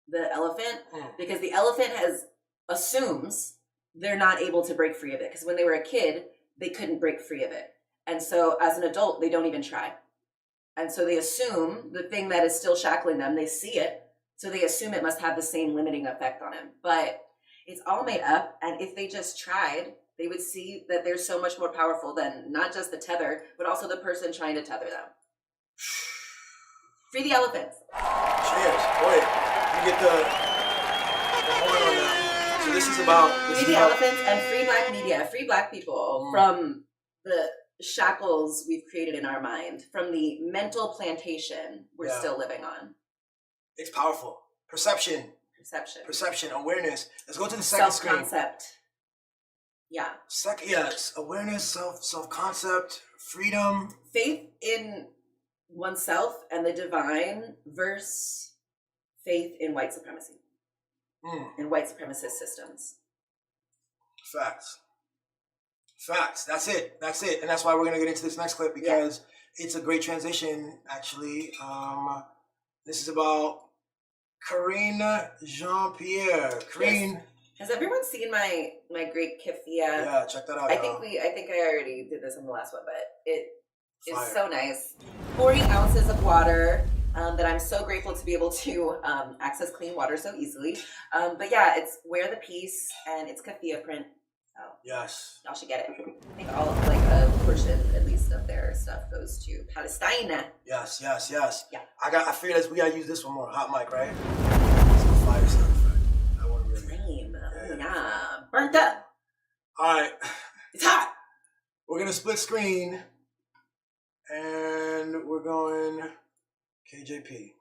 Speaker 2: the elephant, because the elephant assumes they're not able to break free of it, because when they were a kid they couldn't break free of it, and so as an adult they don't even try, and so they assume the thing that is still shackling them, they see it, so they assume it must have the same limiting effect on him, but it's all made up, and if they just tried, they would see that they're so much more powerful than not just the tether, but also the person trying to tether them. Free the elephants.
Speaker 1: Cheers. Boy, you get the horn on that. So this is about...
Speaker 2: Free the elephants and free black media, free black people from the shackles we've created in our mind, from the mental plantation we're still living on.
Speaker 1: It's powerful. Perception, awareness. Let's go to the second screen.
Speaker 2: Self-concept. Yeah.
Speaker 1: Awareness, self-concept, freedom.
Speaker 2: Faith in oneself and the divine versus faith in white supremacy and white supremacist systems.
Speaker 1: Facts. That's it. And that's why we're going to get into this next clip, because it's a great transition, actually. This is about Karine Jean-Pierre. Karine. Yes.
Speaker 2: Has everyone seen my great keffiyeh?
Speaker 1: Yeah, check that out.
Speaker 2: I think I already did this on the last one, but it is so nice. 40 ounces of water that I'm so grateful to be able to access clean water so easily. But yeah, it's Wear the Peace, and it's keffiyeh print. So
Speaker 1: yes,
Speaker 2: y'all should get it. I think all of a portion at least of their stuff goes to Palestine.
Speaker 1: Yes.
Speaker 2: Yeah.
Speaker 1: I figured we gotta use this one more. Hot mic, right?
Speaker 2: Yeah, burnt up.
Speaker 1: All right,
Speaker 2: it's hot.
Speaker 1: We're gonna split screen, and we're going KJP.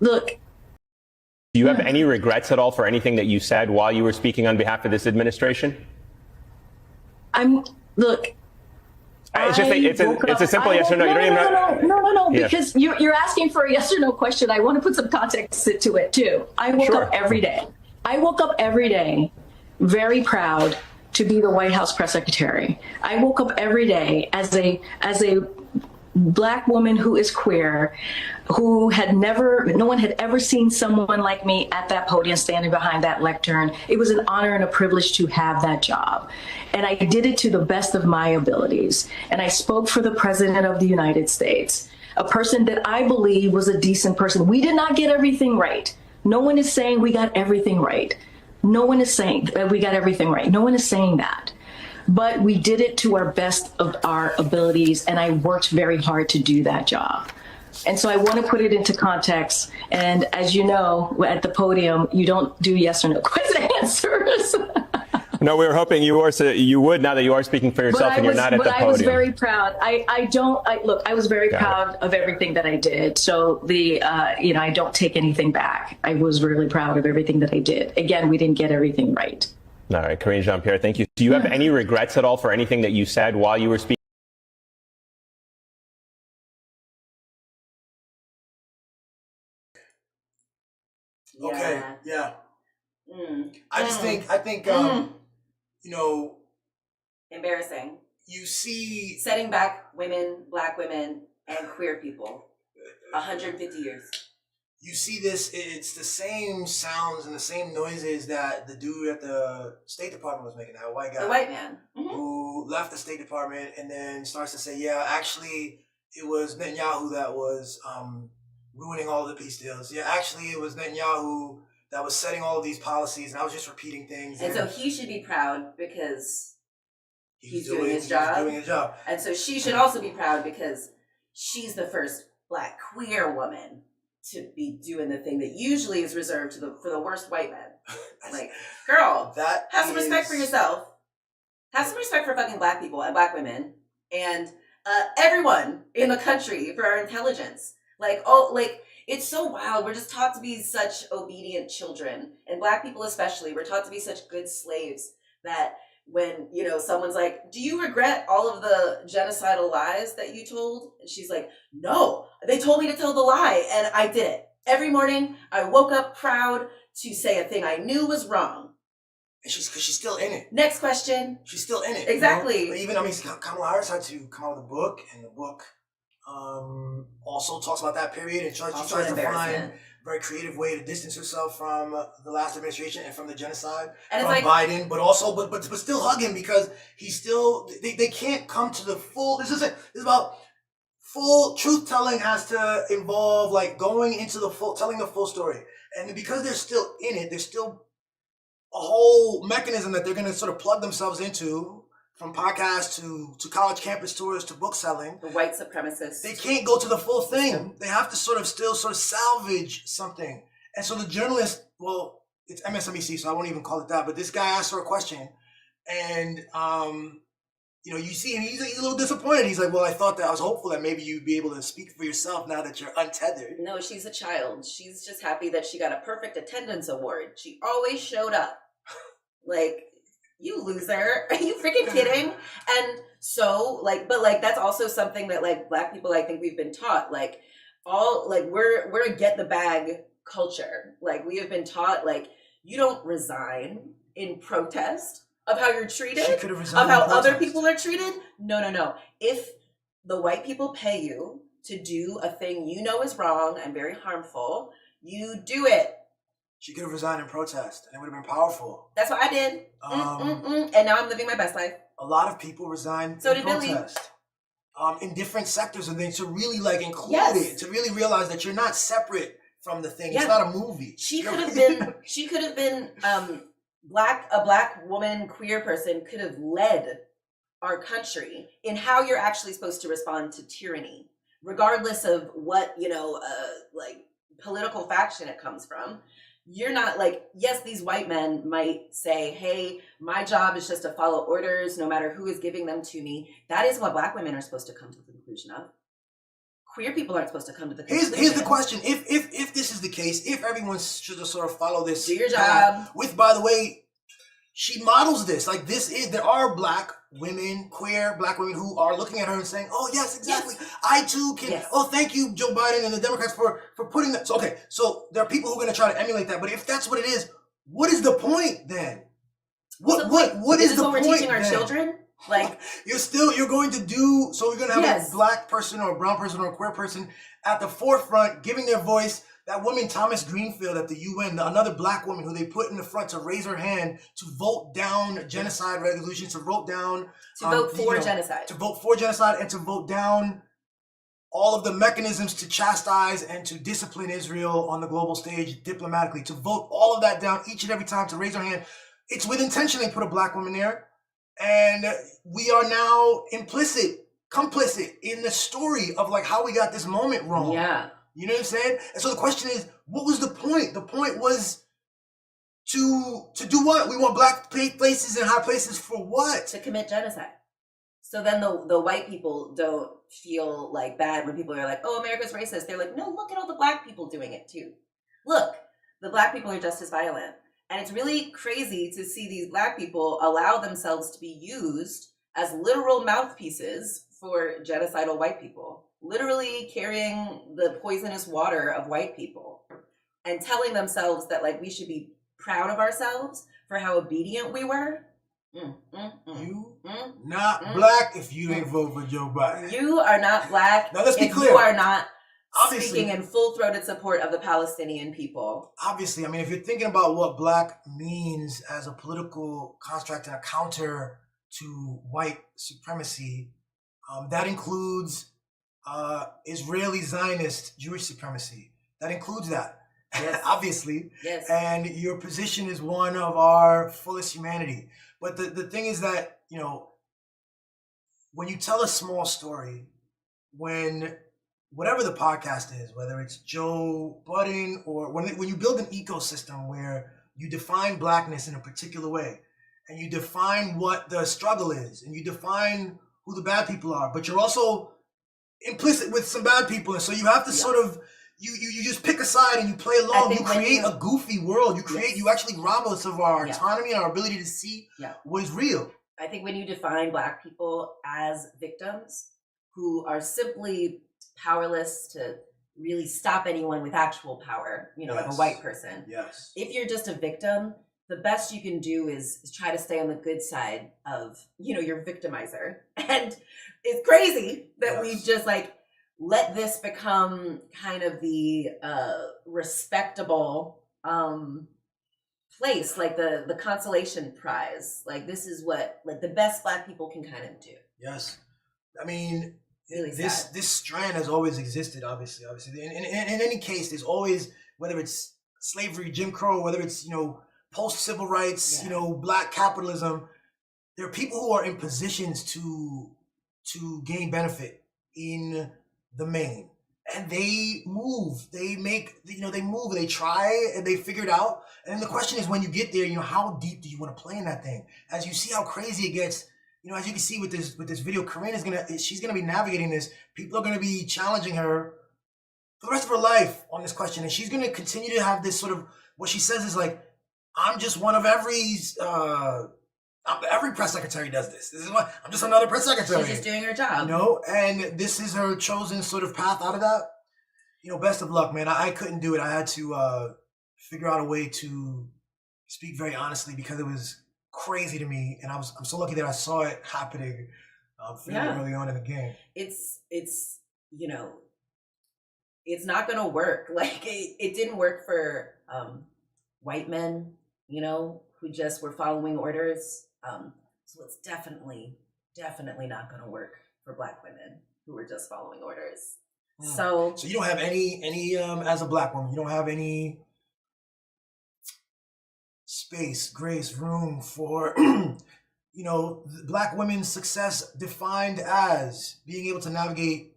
Speaker 8: Look. Do you have any regrets at all for anything that you said while you were speaking on behalf of this administration? It's a simple yes or no.
Speaker 9: No, because you're asking for a yes or no question. I want to put some context to it too. I woke up every day. I woke up every day very proud to be the White House press secretary. I woke up every day as a Black woman who is queer, who no one had ever seen someone like me at that podium standing behind that lectern. It was an honor and a privilege to have that job. And I did it to the best of my abilities. And I spoke for the President of the United States, a person that I believe was a decent person. We did not get everything right. No one is saying we got everything right. No one is saying that we got everything right. No one is saying that. But we did it to our best of our abilities, and I worked very hard to do that job. And so I want to put it into context. And as you know, at the podium, you don't do yes or no question answers.
Speaker 8: No, we were hoping you would now that you are speaking for yourself and you're not at the podium.
Speaker 9: But I was very proud. I was very proud of everything that I did. So I don't take anything back. I was really proud of everything that I did. Again, we didn't get everything right.
Speaker 8: All right, Karine Jean-Pierre, thank you. Do you have any regrets at all for anything that you said while you were speaking?
Speaker 1: Okay, yeah. I think,
Speaker 2: embarrassing.
Speaker 1: You see,
Speaker 2: setting back women, Black women, and queer people 150 years.
Speaker 1: You see this, it's the same sounds and the same noises that the dude at the State Department was making, that white guy.
Speaker 2: The white man.
Speaker 1: Who left the State Department and then starts to say, yeah, actually, it was Netanyahu that was ruining all the peace deals. Yeah, actually, it was Netanyahu that was setting all of these policies, and I was just repeating things.
Speaker 2: And so he should be proud because he's doing his job. And so she should also be proud because she's the first Black queer woman to be doing the thing that usually is reserved for the worst white men. Like, girl, have some respect for yourself. Have some respect for fucking Black people and Black women and everyone in the country for our intelligence. It's so wild. We're just taught to be such obedient children, and Black people especially. We're taught to be such good slaves that when, someone's like, do you regret all of the genocidal lies that you told? And she's like, no, they told me to tell the lie, and I did it. Every morning, I woke up proud to say a thing I knew was wrong.
Speaker 1: And she's still in it.
Speaker 2: Next question.
Speaker 1: She's still in it.
Speaker 2: Exactly.
Speaker 1: But even, Kamala Harris had to come out with a book, and the book also talks about that period, and she tries to find a very creative way to distance herself from the last administration and from the genocide, and from Biden, but still hug him because he's still, they can't come to the full, this is about full truth telling has to involve going into telling the full story. And because they're still in it, there's still a whole mechanism that they're going to sort of plug themselves into, from podcasts to college campus tours to book selling.
Speaker 2: The white supremacists.
Speaker 1: They can't go to the full thing. They have to still salvage something. And so the journalist, well, it's MSNBC, so I won't even call it that, but this guy asked her a question. And, you see him, he's a little disappointed. He's like, well, I was hopeful that maybe you'd be able to speak for yourself now that you're untethered.
Speaker 2: No, she's a child. She's just happy that she got a perfect attendance award. She always showed up. you loser. Are you freaking kidding? And so like, but like, that's also something that like Black people, I think we've been taught, like all, like we're a get the bag culture. Like we have been taught, like, you don't resign in protest of how you're treated, of how other people are treated. No. If the white people pay you to do a thing you know is wrong and very harmful, you do it.
Speaker 1: She could have resigned in protest, and it would have been powerful.
Speaker 2: That's what I did. And now I'm living my best life.
Speaker 1: A lot of people resigned in protest. In different sectors and things, to really like include it, to really realize that you're not separate from the thing. It's not a movie. She could
Speaker 2: have been a black woman, queer person could have led our country in how you're actually supposed to respond to tyranny, regardless of what, like political faction it comes from. You're not like, yes, these white men might say, hey, my job is just to follow orders no matter who is giving them to me. That is what Black women are supposed to come to the conclusion of. Queer people aren't supposed to come to the conclusion.
Speaker 1: Here's the question. If this is the case, if everyone should just sort of follow this.
Speaker 2: Do your job.
Speaker 1: With, by the way, she models this. Like there are Black women, queer Black women who are looking at her and saying, oh yes, exactly. Yes. I too can. Yes. Oh, thank you, Joe Biden and the Democrats for putting that. So, okay. So there are people who are going to try to emulate that. But if that's what it is, what is the point then? What is the point?
Speaker 2: We're teaching our children? Like
Speaker 1: you're going to do, so you're going to have a Black person or a brown person or a queer person at the forefront giving their voice. That woman, Thomas Greenfield at the UN, another Black woman who they put in the front to raise her hand to vote down genocide resolutions, to vote down...
Speaker 2: vote for genocide.
Speaker 1: To vote for genocide and to vote down all of the mechanisms to chastise and to discipline Israel on the global stage diplomatically. To vote all of that down each and every time, to raise her hand. It's with intention they put a Black woman there. And we are now complicit in the story of like how we got this moment wrong.
Speaker 2: Yeah.
Speaker 1: You know what I'm saying? And so the question is, what was the point? The point was to do what? We want Black places and high places for what?
Speaker 2: To commit genocide. So then the white people don't feel like bad when people are like, oh, America's racist. They're like, no, look at all the Black people doing it too. Look, the Black people are just as violent. And it's really crazy to see these Black people allow themselves to be used as literal mouthpieces for genocidal white people. Literally carrying the poisonous water of white people and telling themselves that like we should be proud of ourselves for how obedient we were.
Speaker 1: You not Black if you ain't vote for Joe Biden.
Speaker 2: You are not Black
Speaker 1: now, let's be clear.
Speaker 2: You are not speaking in full-throated support of the Palestinian people.
Speaker 1: Obviously, I mean, if you're thinking about what Black means as a political construct and a counter to white supremacy, that includes Israeli Zionist Jewish supremacy. That includes that, obviously.
Speaker 2: Yes.
Speaker 1: And your position is one of our fullest humanity. But the thing is that, when you tell a small story, when whatever the podcast is, whether it's Joe Budden or when you build an ecosystem where you define Blackness in a particular way, and you define what the struggle is, and you define who the bad people are, but you're also implicit with some bad people, and so you have to sort of you just pick a side and you play along. You create a goofy world. You actually rob us of our autonomy and our ability to see what is real.
Speaker 2: I think when you define Black people as victims who are simply powerless to really stop anyone with actual power, like a white person.
Speaker 1: Yes.
Speaker 2: If you're just a victim, the best you can do is try to stay on the good side of, your victimizer. And it's crazy that we've just like let this become kind of the respectable place, like the consolation prize. Like this is what like the best Black people can kind of do.
Speaker 1: Yes. I mean,
Speaker 2: really
Speaker 1: this strand has always existed, obviously. In any case, there's always, whether it's slavery, Jim Crow, whether it's, post-civil rights, Black capitalism, there are people who are in positions to gain benefit in the main. And they move, they move, they try, and they figure it out. And then the question is, when you get there, how deep do you want to play in that thing? As you see how crazy it gets, as you can see with this video, Karine she's gonna be navigating this. People are gonna be challenging her for the rest of her life on this question, and she's gonna continue to have this sort of, what she says is like, I'm just one of every Every press secretary does this. This is what I'm just another press secretary.
Speaker 2: She's just doing her job.
Speaker 1: You know, and this is her chosen sort of path out of that. You know, best of luck, man. I couldn't do it. I had to figure out a way to speak very honestly because it was crazy to me, and I'm so lucky that I saw it happening fairly early on in the game.
Speaker 2: It's you know, it's not gonna work. Like it didn't work for white men, you know, who just were following orders. So it's definitely not gonna work for Black women who were just following orders. So
Speaker 1: you don't have any as a Black woman, you don't have any space, grace, room for you know, Black women's success defined as being able to navigate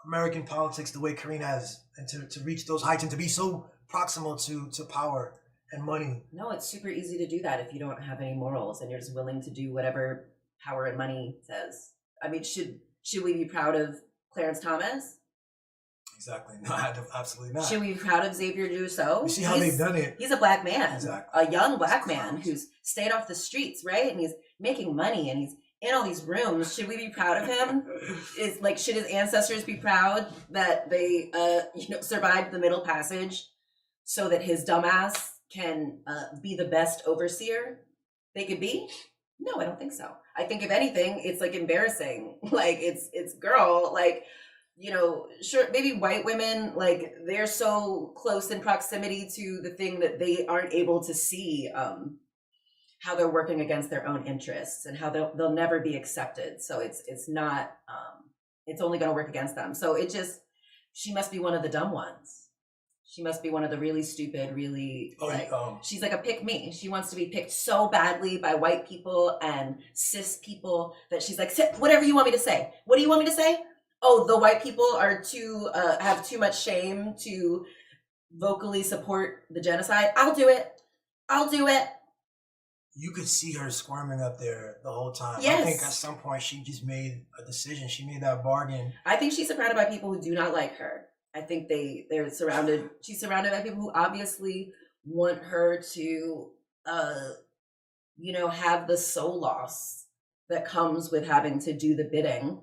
Speaker 1: American politics the way Karine has, and to reach those heights and to be so proximal to power and money.
Speaker 2: No, it's super easy to do that if you don't have any morals and you're just willing to do whatever power and money says. I mean, should we be proud of Clarence Thomas?
Speaker 1: Exactly. No, absolutely not.
Speaker 2: Should we be proud of Xavier Dussault?
Speaker 1: You see how they've done it.
Speaker 2: He's a Black man,
Speaker 1: exactly.
Speaker 2: A young Black man who's stayed off the streets, right? And he's making money and he's in all these rooms. Should we be proud of him? Should his ancestors be proud that they, survived the Middle Passage so that his dumbass can be the best overseer they could be? No, I don't think so. I think if anything, it's like embarrassing. Like it's girl, like, you know, sure, maybe white women, like they're so close in proximity to the thing that they aren't able to see how they're working against their own interests and how they'll never be accepted. So it's not, it's only going to work against them. So she must be one of the dumb ones. She must be one of the really stupid, really, she's like a pick me. She wants to be picked so badly by white people and cis people that she's like, whatever you want me to say. What do you want me to say? Oh, the white people are have too much shame to vocally support the genocide. I'll do it.
Speaker 1: You could see her squirming up there the whole time.
Speaker 2: Yes.
Speaker 1: I think at some point she just made a decision. She made that bargain.
Speaker 2: I think she's surrounded by people who do not like her. I think she's surrounded by people who obviously want her to, have the soul loss that comes with having to do the bidding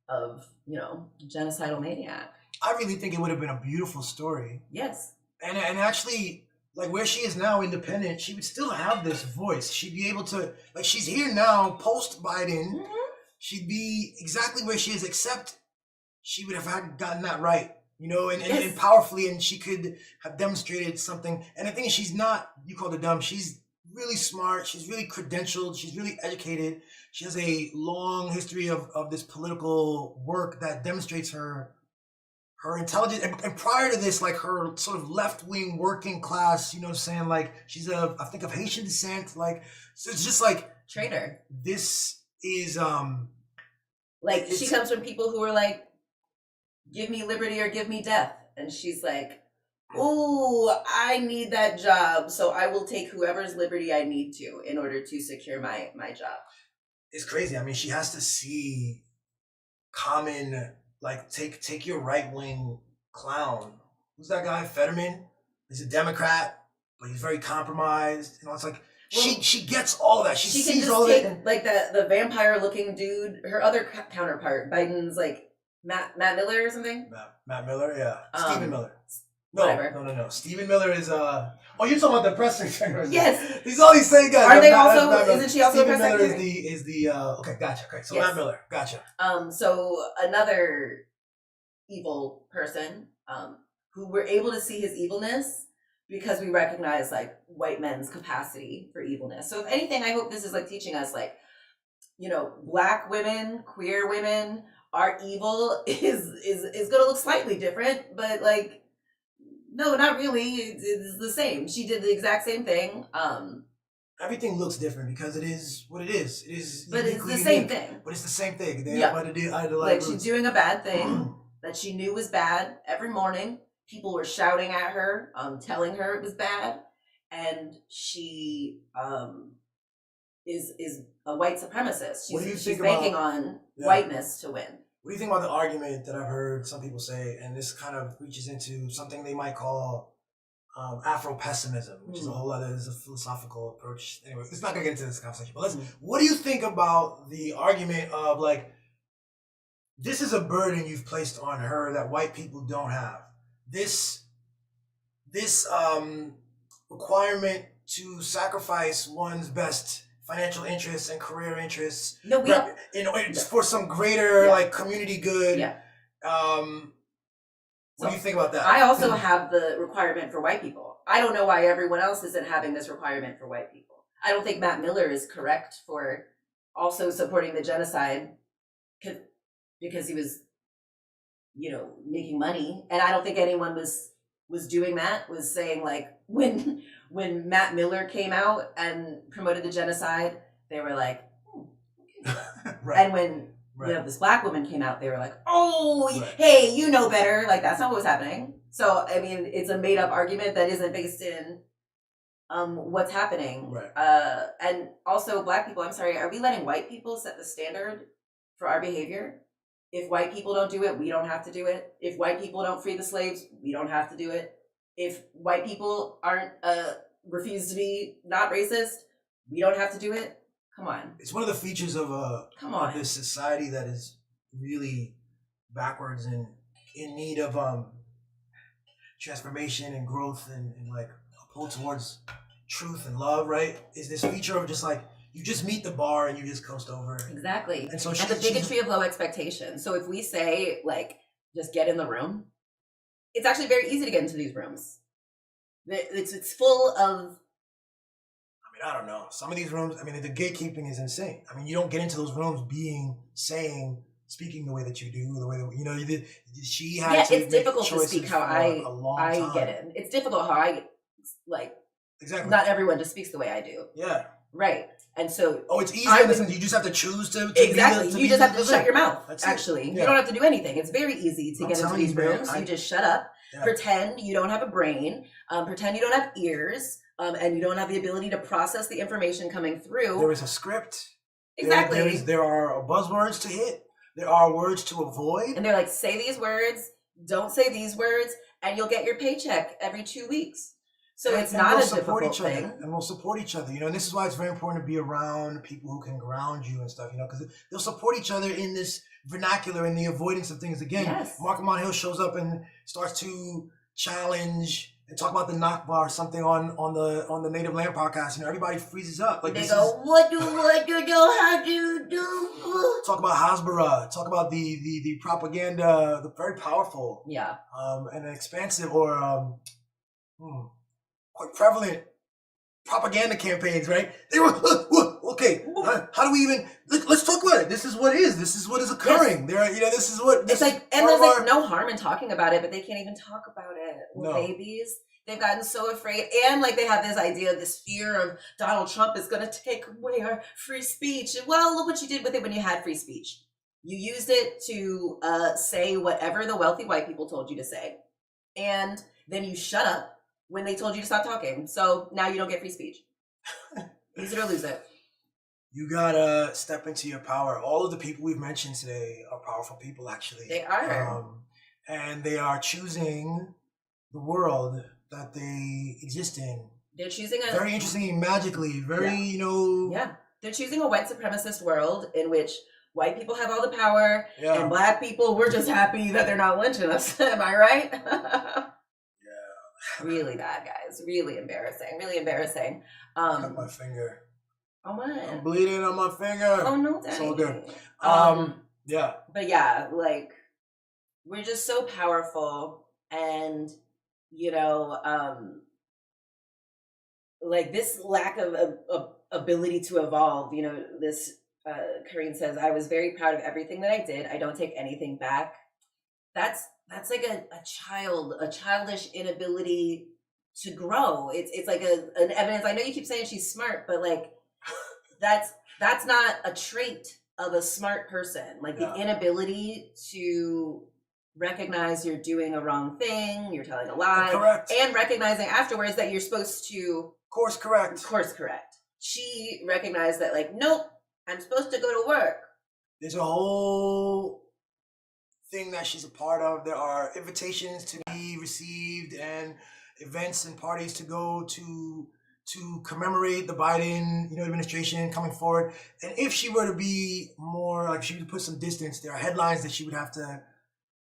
Speaker 2: of, genocidal maniac.
Speaker 1: I really think it would have been a beautiful story.
Speaker 2: Yes.
Speaker 1: And actually, like where she is now, independent, she would still have this voice. She'd be able to, like she's here now, post-Biden. Mm-hmm. She'd be exactly where she is, except she would have gotten that right. And powerfully, and she could have demonstrated something. And the thing is, she's not, you called her dumb, she's really smart, she's really credentialed, she's really educated. She has a long history of this political work that demonstrates her intelligence. And prior to this, like her sort of left-wing working class, you know what I'm saying? Like she's I think of Haitian descent. Like, so it's just like
Speaker 2: traitor.
Speaker 1: This is
Speaker 2: she comes from people who are like, give me liberty or give me death. And she's like, oh, I need that job, so I will take whoever's liberty I need to in order to secure my job.
Speaker 1: It's crazy. I mean, she has to see common, like, take your right-wing clown. Who's that guy? Fetterman? He's a Democrat, but he's very compromised. It's like, she gets all of that. She sees
Speaker 2: can just
Speaker 1: all
Speaker 2: take,
Speaker 1: of it.
Speaker 2: Like, the vampire-looking dude, her other counterpart, Biden's, like, Matt Miller or something?
Speaker 1: Matt Miller, yeah. Stephen Miller.
Speaker 2: No.
Speaker 1: Stephen Miller is you're talking about the press secretary.
Speaker 2: Yes.
Speaker 1: He's all these same guys.
Speaker 2: Are they also? Isn't she also
Speaker 1: Stephen
Speaker 2: a press
Speaker 1: Miller
Speaker 2: secretary?
Speaker 1: is the okay, gotcha. Okay, so yes. Matt Miller, gotcha.
Speaker 2: So another evil person, who we're able to see his evilness because we recognize like white men's capacity for evilness. So if anything, I hope this is like teaching us like, Black women, queer women, our evil is going to look slightly different, but like, no, not really. It's the same. She did the exact same thing.
Speaker 1: Everything looks different because it is what it is. It is,
Speaker 2: but it's the same thing.
Speaker 1: But it's the same thing.
Speaker 2: Like she's doing a bad thing that she knew was bad. Every morning, people were shouting at her, telling her it was bad, and she is a white supremacist. She's banking on whiteness to win.
Speaker 1: What do you think about the argument that I've heard some people say, and this kind of reaches into something they might call Afro-pessimism, which is a whole other, is a philosophical approach. Anyway, it's not gonna get into this conversation, but what do you think about the argument of like, this is a burden you've placed on her that white people don't have. This requirement to sacrifice one's best financial interests and career interests, it's for some greater like community good.
Speaker 2: Yeah.
Speaker 1: What do you think about that?
Speaker 2: I also have the requirement for white people. I don't know why everyone else isn't having this requirement for white people. I don't think Matt Miller is correct for also supporting the genocide because he was, making money. And I don't think anyone was doing that, was saying like, when Matt Miller came out and promoted the genocide, they were like, okay. Right. And when this black woman came out, they were like, oh, hey, you know better. Like, that's not what was happening. So, I mean, it's a made up argument that isn't based in what's happening.
Speaker 1: Right.
Speaker 2: And also black people, I'm sorry, are we letting white people set the standard for our behavior? If white people don't do it, we don't have to do it. If white people don't free the slaves, we don't have to do it. If white people aren't refuse to be not racist, we don't have to do it. Come on.
Speaker 1: It's one of the features of this society that is really backwards and in need of transformation and growth and like a pull towards truth and love, right? Is this feature of just like, you just meet the bar and you just coast over.
Speaker 2: Exactly.
Speaker 1: And so
Speaker 2: the bigotry of low expectations. So if we say like, just get in the room, it's actually very easy to get into these rooms. It's full of,
Speaker 1: I don't know. Some of these rooms, the gatekeeping is insane. You don't get into those rooms speaking the way that you do, the way that, you did. She had to
Speaker 2: it's difficult to speak how I get in. It's difficult how I, like,
Speaker 1: exactly.
Speaker 2: Not everyone just speaks the way I do.
Speaker 1: Yeah.
Speaker 2: Right. And so.
Speaker 1: Oh, it's easy. You just have to choose to
Speaker 2: exactly. You just have to shut your mouth, actually.
Speaker 1: Yeah.
Speaker 2: You don't have to do anything. It's very easy to get into these rooms. You just shut up, pretend you don't have a brain, pretend you don't have ears, and you don't have the ability to process the information coming through.
Speaker 1: There is a script.
Speaker 2: Exactly.
Speaker 1: There are buzzwords to hit. There are words to avoid.
Speaker 2: And they're like, say these words, don't say these words, and you'll get your paycheck every 2 weeks. So it's not a difficult thing.
Speaker 1: And we'll support each other, and this is why it's very important to be around people who can ground you and stuff, because they'll support each other in this vernacular and the avoidance of things. Again, Mark Hill shows up and starts to challenge and talk about the Nakba or something on the Native Land podcast. Everybody freezes up. Like,
Speaker 2: they go, what do how do you do?
Speaker 1: Talk about Hasbara. Talk about the propaganda, the very powerful, and expansive or quite prevalent propaganda campaigns, right? They were okay. How do we even? Let's talk about it. This is what is. This is what is occurring. Yes. There, this is what.
Speaker 2: It's like, and there's like no harm in talking about it, but they can't even talk about it. No. Babies, they've gotten so afraid, and like they have this idea, this fear of Donald Trump is going to take away our free speech. Well, look what you did with it when you had free speech. You used it to say whatever the wealthy white people told you to say, and then you shut up when they told you to stop talking. So now you don't get free speech. Use it or lose it.
Speaker 1: You gotta step into your power. All of the people we've mentioned today are powerful people, actually.
Speaker 2: They are.
Speaker 1: And they are choosing the world that they exist in.
Speaker 2: They're choosing a...
Speaker 1: Very interesting, magically, very,
Speaker 2: Yeah. They're choosing a white supremacist world in which white people have all the power, and black people, we're just happy that they're not lynching us. Am I right? Really bad, guys. Really embarrassing. Really embarrassing.
Speaker 1: Cut my finger.
Speaker 2: Oh my!
Speaker 1: I'm bleeding on my finger.
Speaker 2: Oh no, Daddy.
Speaker 1: It's all good. Yeah.
Speaker 2: But yeah, like we're just so powerful, and like this lack of ability to evolve. This Karine says, "I was very proud of everything that I did. I don't take anything back." That's like a childish inability to grow. It's like an evidence. I know you keep saying she's smart, but like that's not a trait of a smart person. Like the inability to recognize you're doing a wrong thing, you're telling a lie,
Speaker 1: correct,
Speaker 2: and recognizing afterwards that you're supposed to
Speaker 1: course correct.
Speaker 2: She recognized that, like, nope, I'm supposed to go to work.
Speaker 1: There's a whole thing that she's a part of. There are invitations to be received, and events and parties to go to commemorate the Biden, administration coming forward. And if she were to be more like, she would put some distance, there are headlines that she would have to,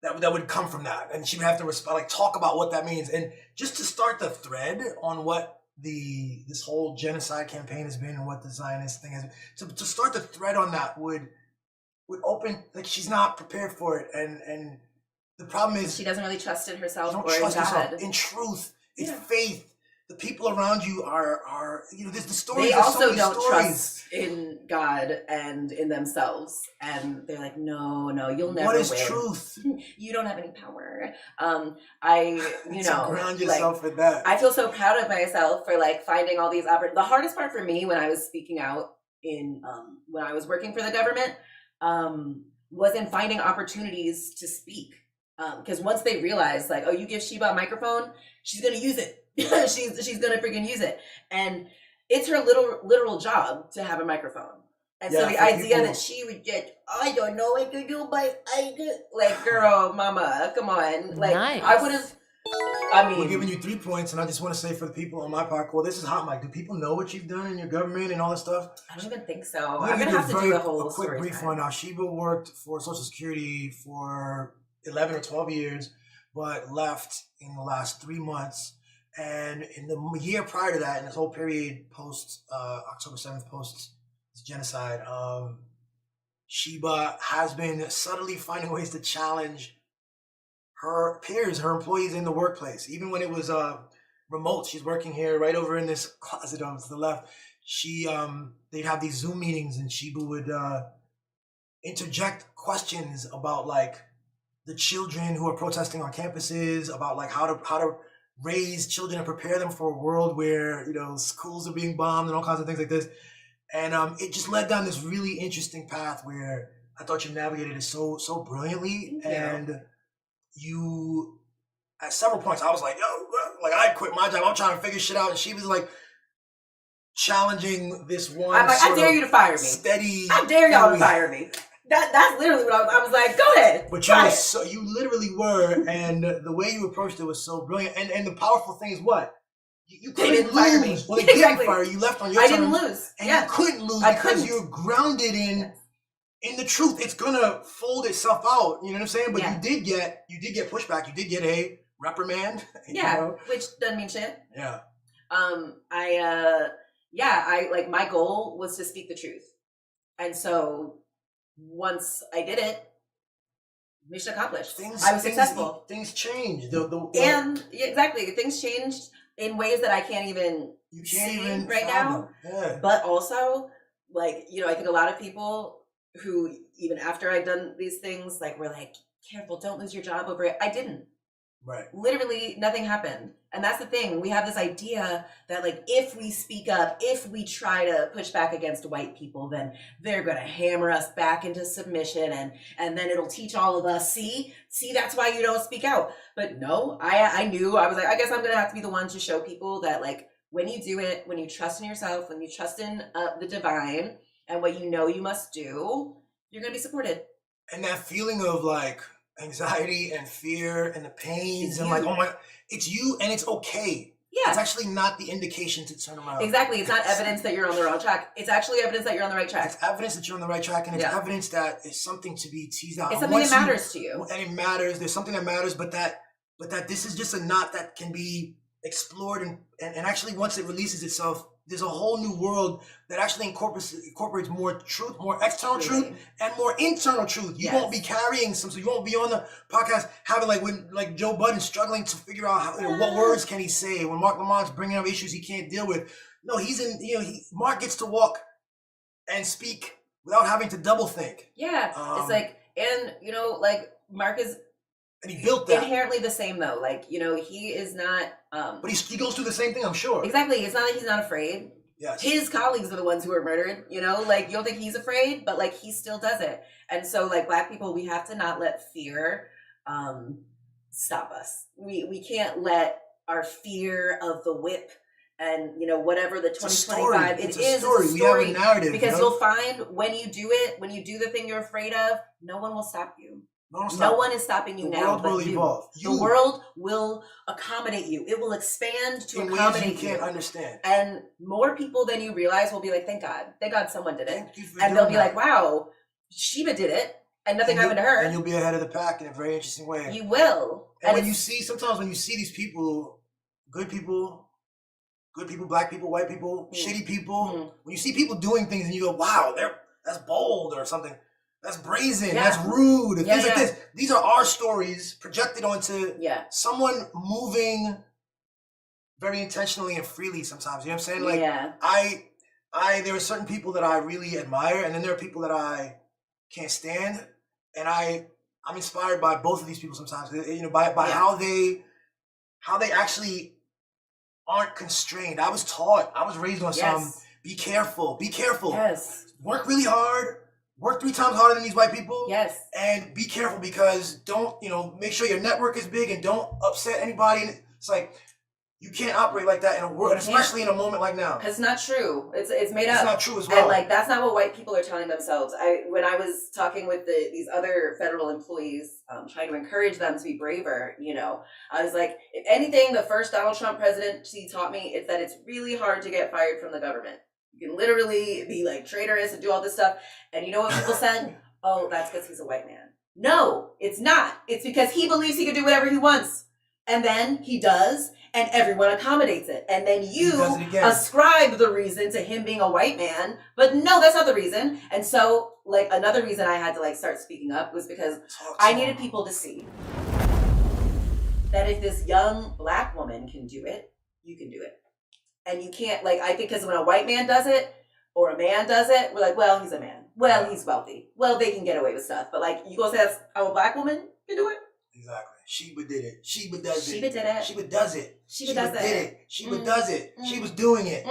Speaker 1: that would come from that, and she would have to talk about what that means. And just to start the thread on what this whole genocide campaign has been and what the Zionist thing has been, to start the thread on that would open, like, she's not prepared for it, and the problem is
Speaker 2: she doesn't really trust in herself or
Speaker 1: trust
Speaker 2: in God.
Speaker 1: Herself. In truth, it's faith. The people around you are there's the stories.
Speaker 2: They also
Speaker 1: so
Speaker 2: don't
Speaker 1: stories.
Speaker 2: trust in God and in themselves, and they're like, no, you'll never.
Speaker 1: What is
Speaker 2: win.
Speaker 1: truth?
Speaker 2: You don't have any power.
Speaker 1: Ground yourself with that.
Speaker 2: I feel so proud of myself for like finding all these the hardest part for me when I was speaking out in when I was working for the government was in finding opportunities to speak. Because once they realize, like, oh, you give Sheba a microphone, she's gonna use it. she's gonna freaking use it, and it's her literal job to have a microphone. And so the idea that she would get, I don't know what to do, but like, girl, mama, come on, like, nice. I would have. I mean,
Speaker 1: we're giving you 3 points, and I just want to say for the people on my podcast, well, this is hot mic. Do people know what you've done in your government and all this stuff?
Speaker 2: I don't even think so. I'm gonna have to do a
Speaker 1: quick brief on. Sheba worked for Social Security for 11 or 12 years, but left in the last 3 months. And in the year prior to that, in this whole period post October 7th, post genocide, Sheba has been subtly finding ways to challenge her peers, her employees in the workplace. Even when it was remote, she's working here right over in this closet on to the left. They'd have these Zoom meetings, and Sheba would interject questions about like the children who are protesting on campuses, about like how to raise children and prepare them for a world where schools are being bombed and all kinds of things like this. And it just led down this really interesting path where I thought you navigated it so brilliantly. And you at several points I was like, like, I quit my job, I'm trying to figure shit out, and she was like challenging this one.
Speaker 2: I'm like, I dare you to fire me.
Speaker 1: Steady.
Speaker 2: I dare y'all to fire me. That's literally what I was like, go ahead.
Speaker 1: But you literally were, and the way you approached it was so brilliant. And the powerful thing is what? You couldn't
Speaker 2: fire me.
Speaker 1: Well, they didn't fire you. You left on your terms.
Speaker 2: I didn't lose.
Speaker 1: And you couldn't lose because you're grounded in the truth. It's gonna fold itself out. You know what I'm saying? But you did get pushback. You did get a reprimand.
Speaker 2: Which doesn't mean shit.
Speaker 1: Yeah.
Speaker 2: I like, my goal was to speak the truth. And so once I did it, mission accomplished. I was successful.
Speaker 1: Things changed.
Speaker 2: Exactly. Things changed in ways that I can't even see right now.
Speaker 1: Yeah.
Speaker 2: But also, like, I think a lot of people who, even after I'd done these things, like, were like, careful, don't lose your job over it. I didn't.
Speaker 1: Right.
Speaker 2: Literally nothing happened. And that's the thing. We have this idea that, like, if we speak up, if we try to push back against white people, then they're going to hammer us back into submission, and then it'll teach all of us, see, that's why you don't speak out. But no, I knew, I was like, I guess I'm going to have to be the one to show people that, like, when you do it, when you trust in yourself, when you trust in the divine and what you must do, you're going to be supported.
Speaker 1: And that feeling of, like, anxiety and fear and the pains and like, oh my, it's you, and it's okay.
Speaker 2: Yeah.
Speaker 1: It's actually not the indication to turn around.
Speaker 2: Exactly. It's not evidence that you're on the wrong track. It's actually evidence that you're on the right track.
Speaker 1: It's evidence that you're on the right track, and it's evidence that is something to be teased out.
Speaker 2: It's something that matters to you.
Speaker 1: And it matters. There's something that matters, but that this is just a knot that can be explored, and actually once it releases itself, there's a whole new world that actually incorporates more truth, more external truth, and more internal truth. You won't be carrying so you won't be on the podcast having like Joe Budden struggling to figure out what words can he say when Mark Lamont's bringing up issues he can't deal with. No, Mark gets to walk and speak without having to double think.
Speaker 2: Yeah, it's like, and like, Mark is.
Speaker 1: And he built that.
Speaker 2: Inherently the same, though. Like, he is not.
Speaker 1: But he goes through the same thing, I'm sure.
Speaker 2: Exactly. It's not like he's not afraid.
Speaker 1: Yes.
Speaker 2: His colleagues are the ones who are murdered. Like, you don't think he's afraid, but like, he still does it. And so, like, Black people, we have to not let fear stop us. We can't let our fear of the whip and whatever the 2025
Speaker 1: it's a story. We have a narrative,
Speaker 2: because you'll find when you do it, when you do the thing you're afraid of, no one will stop you. No one is stopping you now.
Speaker 1: The world will evolve.
Speaker 2: The world will accommodate you. It will expand to accommodate
Speaker 1: you. Can't understand.
Speaker 2: And more people than you realize will be like, thank God someone did it. And they'll be like, wow, Sheba did it. And nothing happened to her.
Speaker 1: And you'll be ahead of the pack in a very interesting way.
Speaker 2: You will.
Speaker 1: And when you see these people, good people, black people, white people, shitty people, when you see people doing things and you go, wow, that's bold or something. That's brazen. That's rude. Things like this. These are our stories projected onto someone moving very intentionally and freely sometimes. You know what I'm saying? Like there are certain people that I really admire, and then there are people that I can't stand. And I'm inspired by both of these people sometimes. You know, by how they actually aren't constrained. I was raised on some be careful.
Speaker 2: Yes.
Speaker 1: Work really hard. Work 3 times harder than these white people.
Speaker 2: Yes.
Speaker 1: And be careful because make sure your network is big and don't upset anybody. And it's like, you can't operate like that in a world, especially in a moment like now.
Speaker 2: Because it's not true. It's made up.
Speaker 1: It's not true as well.
Speaker 2: And like, that's not what white people are telling themselves. When I was talking with these other federal employees, trying to encourage them to be braver, I was like, if anything, the first Donald Trump presidency taught me is that it's really hard to get fired from the government. You can literally be like traitorous and do all this stuff. And you know what people said? Oh, that's because he's a white man. No, it's not. It's because he believes he can do whatever he wants. And then he does, and everyone accommodates it. And then you ascribe the reason to him being a white man. But no, that's not the reason. And so, like, another reason I had to, like, start speaking up was because I needed people to see that if this young black woman can do it, you can do it. And you can't, like, I think because when a white man does it, or a man does it, we're like, well, he's a man. Well, he's wealthy. Well, they can get away with stuff. But, like, you go say, I'm a black woman, can do it.
Speaker 1: Exactly. Sheba did it. Sheba does it.
Speaker 2: Sheba did it.
Speaker 1: Sheba does it.
Speaker 2: Sheba does
Speaker 1: did it. Sheba does it. She was doing it.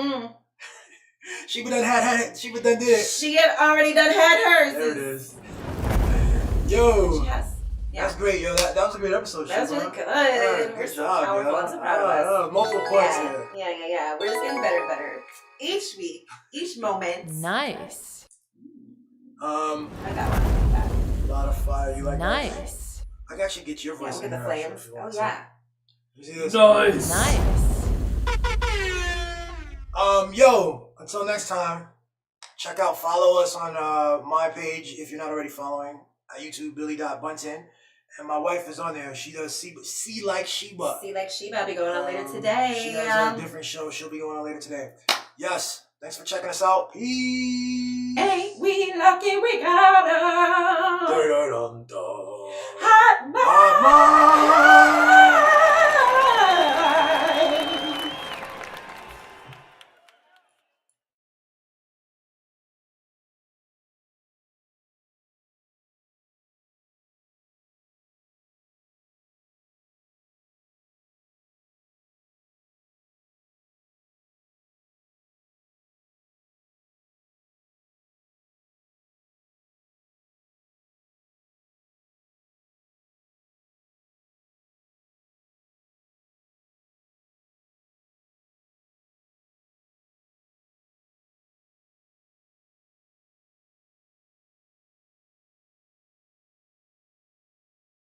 Speaker 1: Sheba done had it. Sheba done did it.
Speaker 2: She had already done had hers.
Speaker 1: There it is. Yo.
Speaker 2: Yes. Yeah.
Speaker 1: That's great, yo. That was a great episode.
Speaker 2: That was really good.
Speaker 1: Good job,
Speaker 2: powerful. I'm so proud of us.
Speaker 1: Multiple points here.
Speaker 2: Yeah. We're just getting better and better. Each week, each moment.
Speaker 10: Nice.
Speaker 2: I got one.
Speaker 1: A lot of fire. You like that?
Speaker 10: Nice.
Speaker 1: I can actually get your voice in
Speaker 2: the
Speaker 1: there.
Speaker 2: flames. Oh, yeah.
Speaker 1: You see this?
Speaker 10: Nice.
Speaker 1: Yo, until next time, follow us on my page if you're not already following. YouTube, Billy.Bunton. And my wife is on there. She does See Like Sheba.
Speaker 2: See Like Sheba. I'll be going on later today.
Speaker 1: She has a different show. She'll be going on later today. Yes. Thanks for checking us out. Peace.
Speaker 2: Ain't we lucky we got 'em? Hot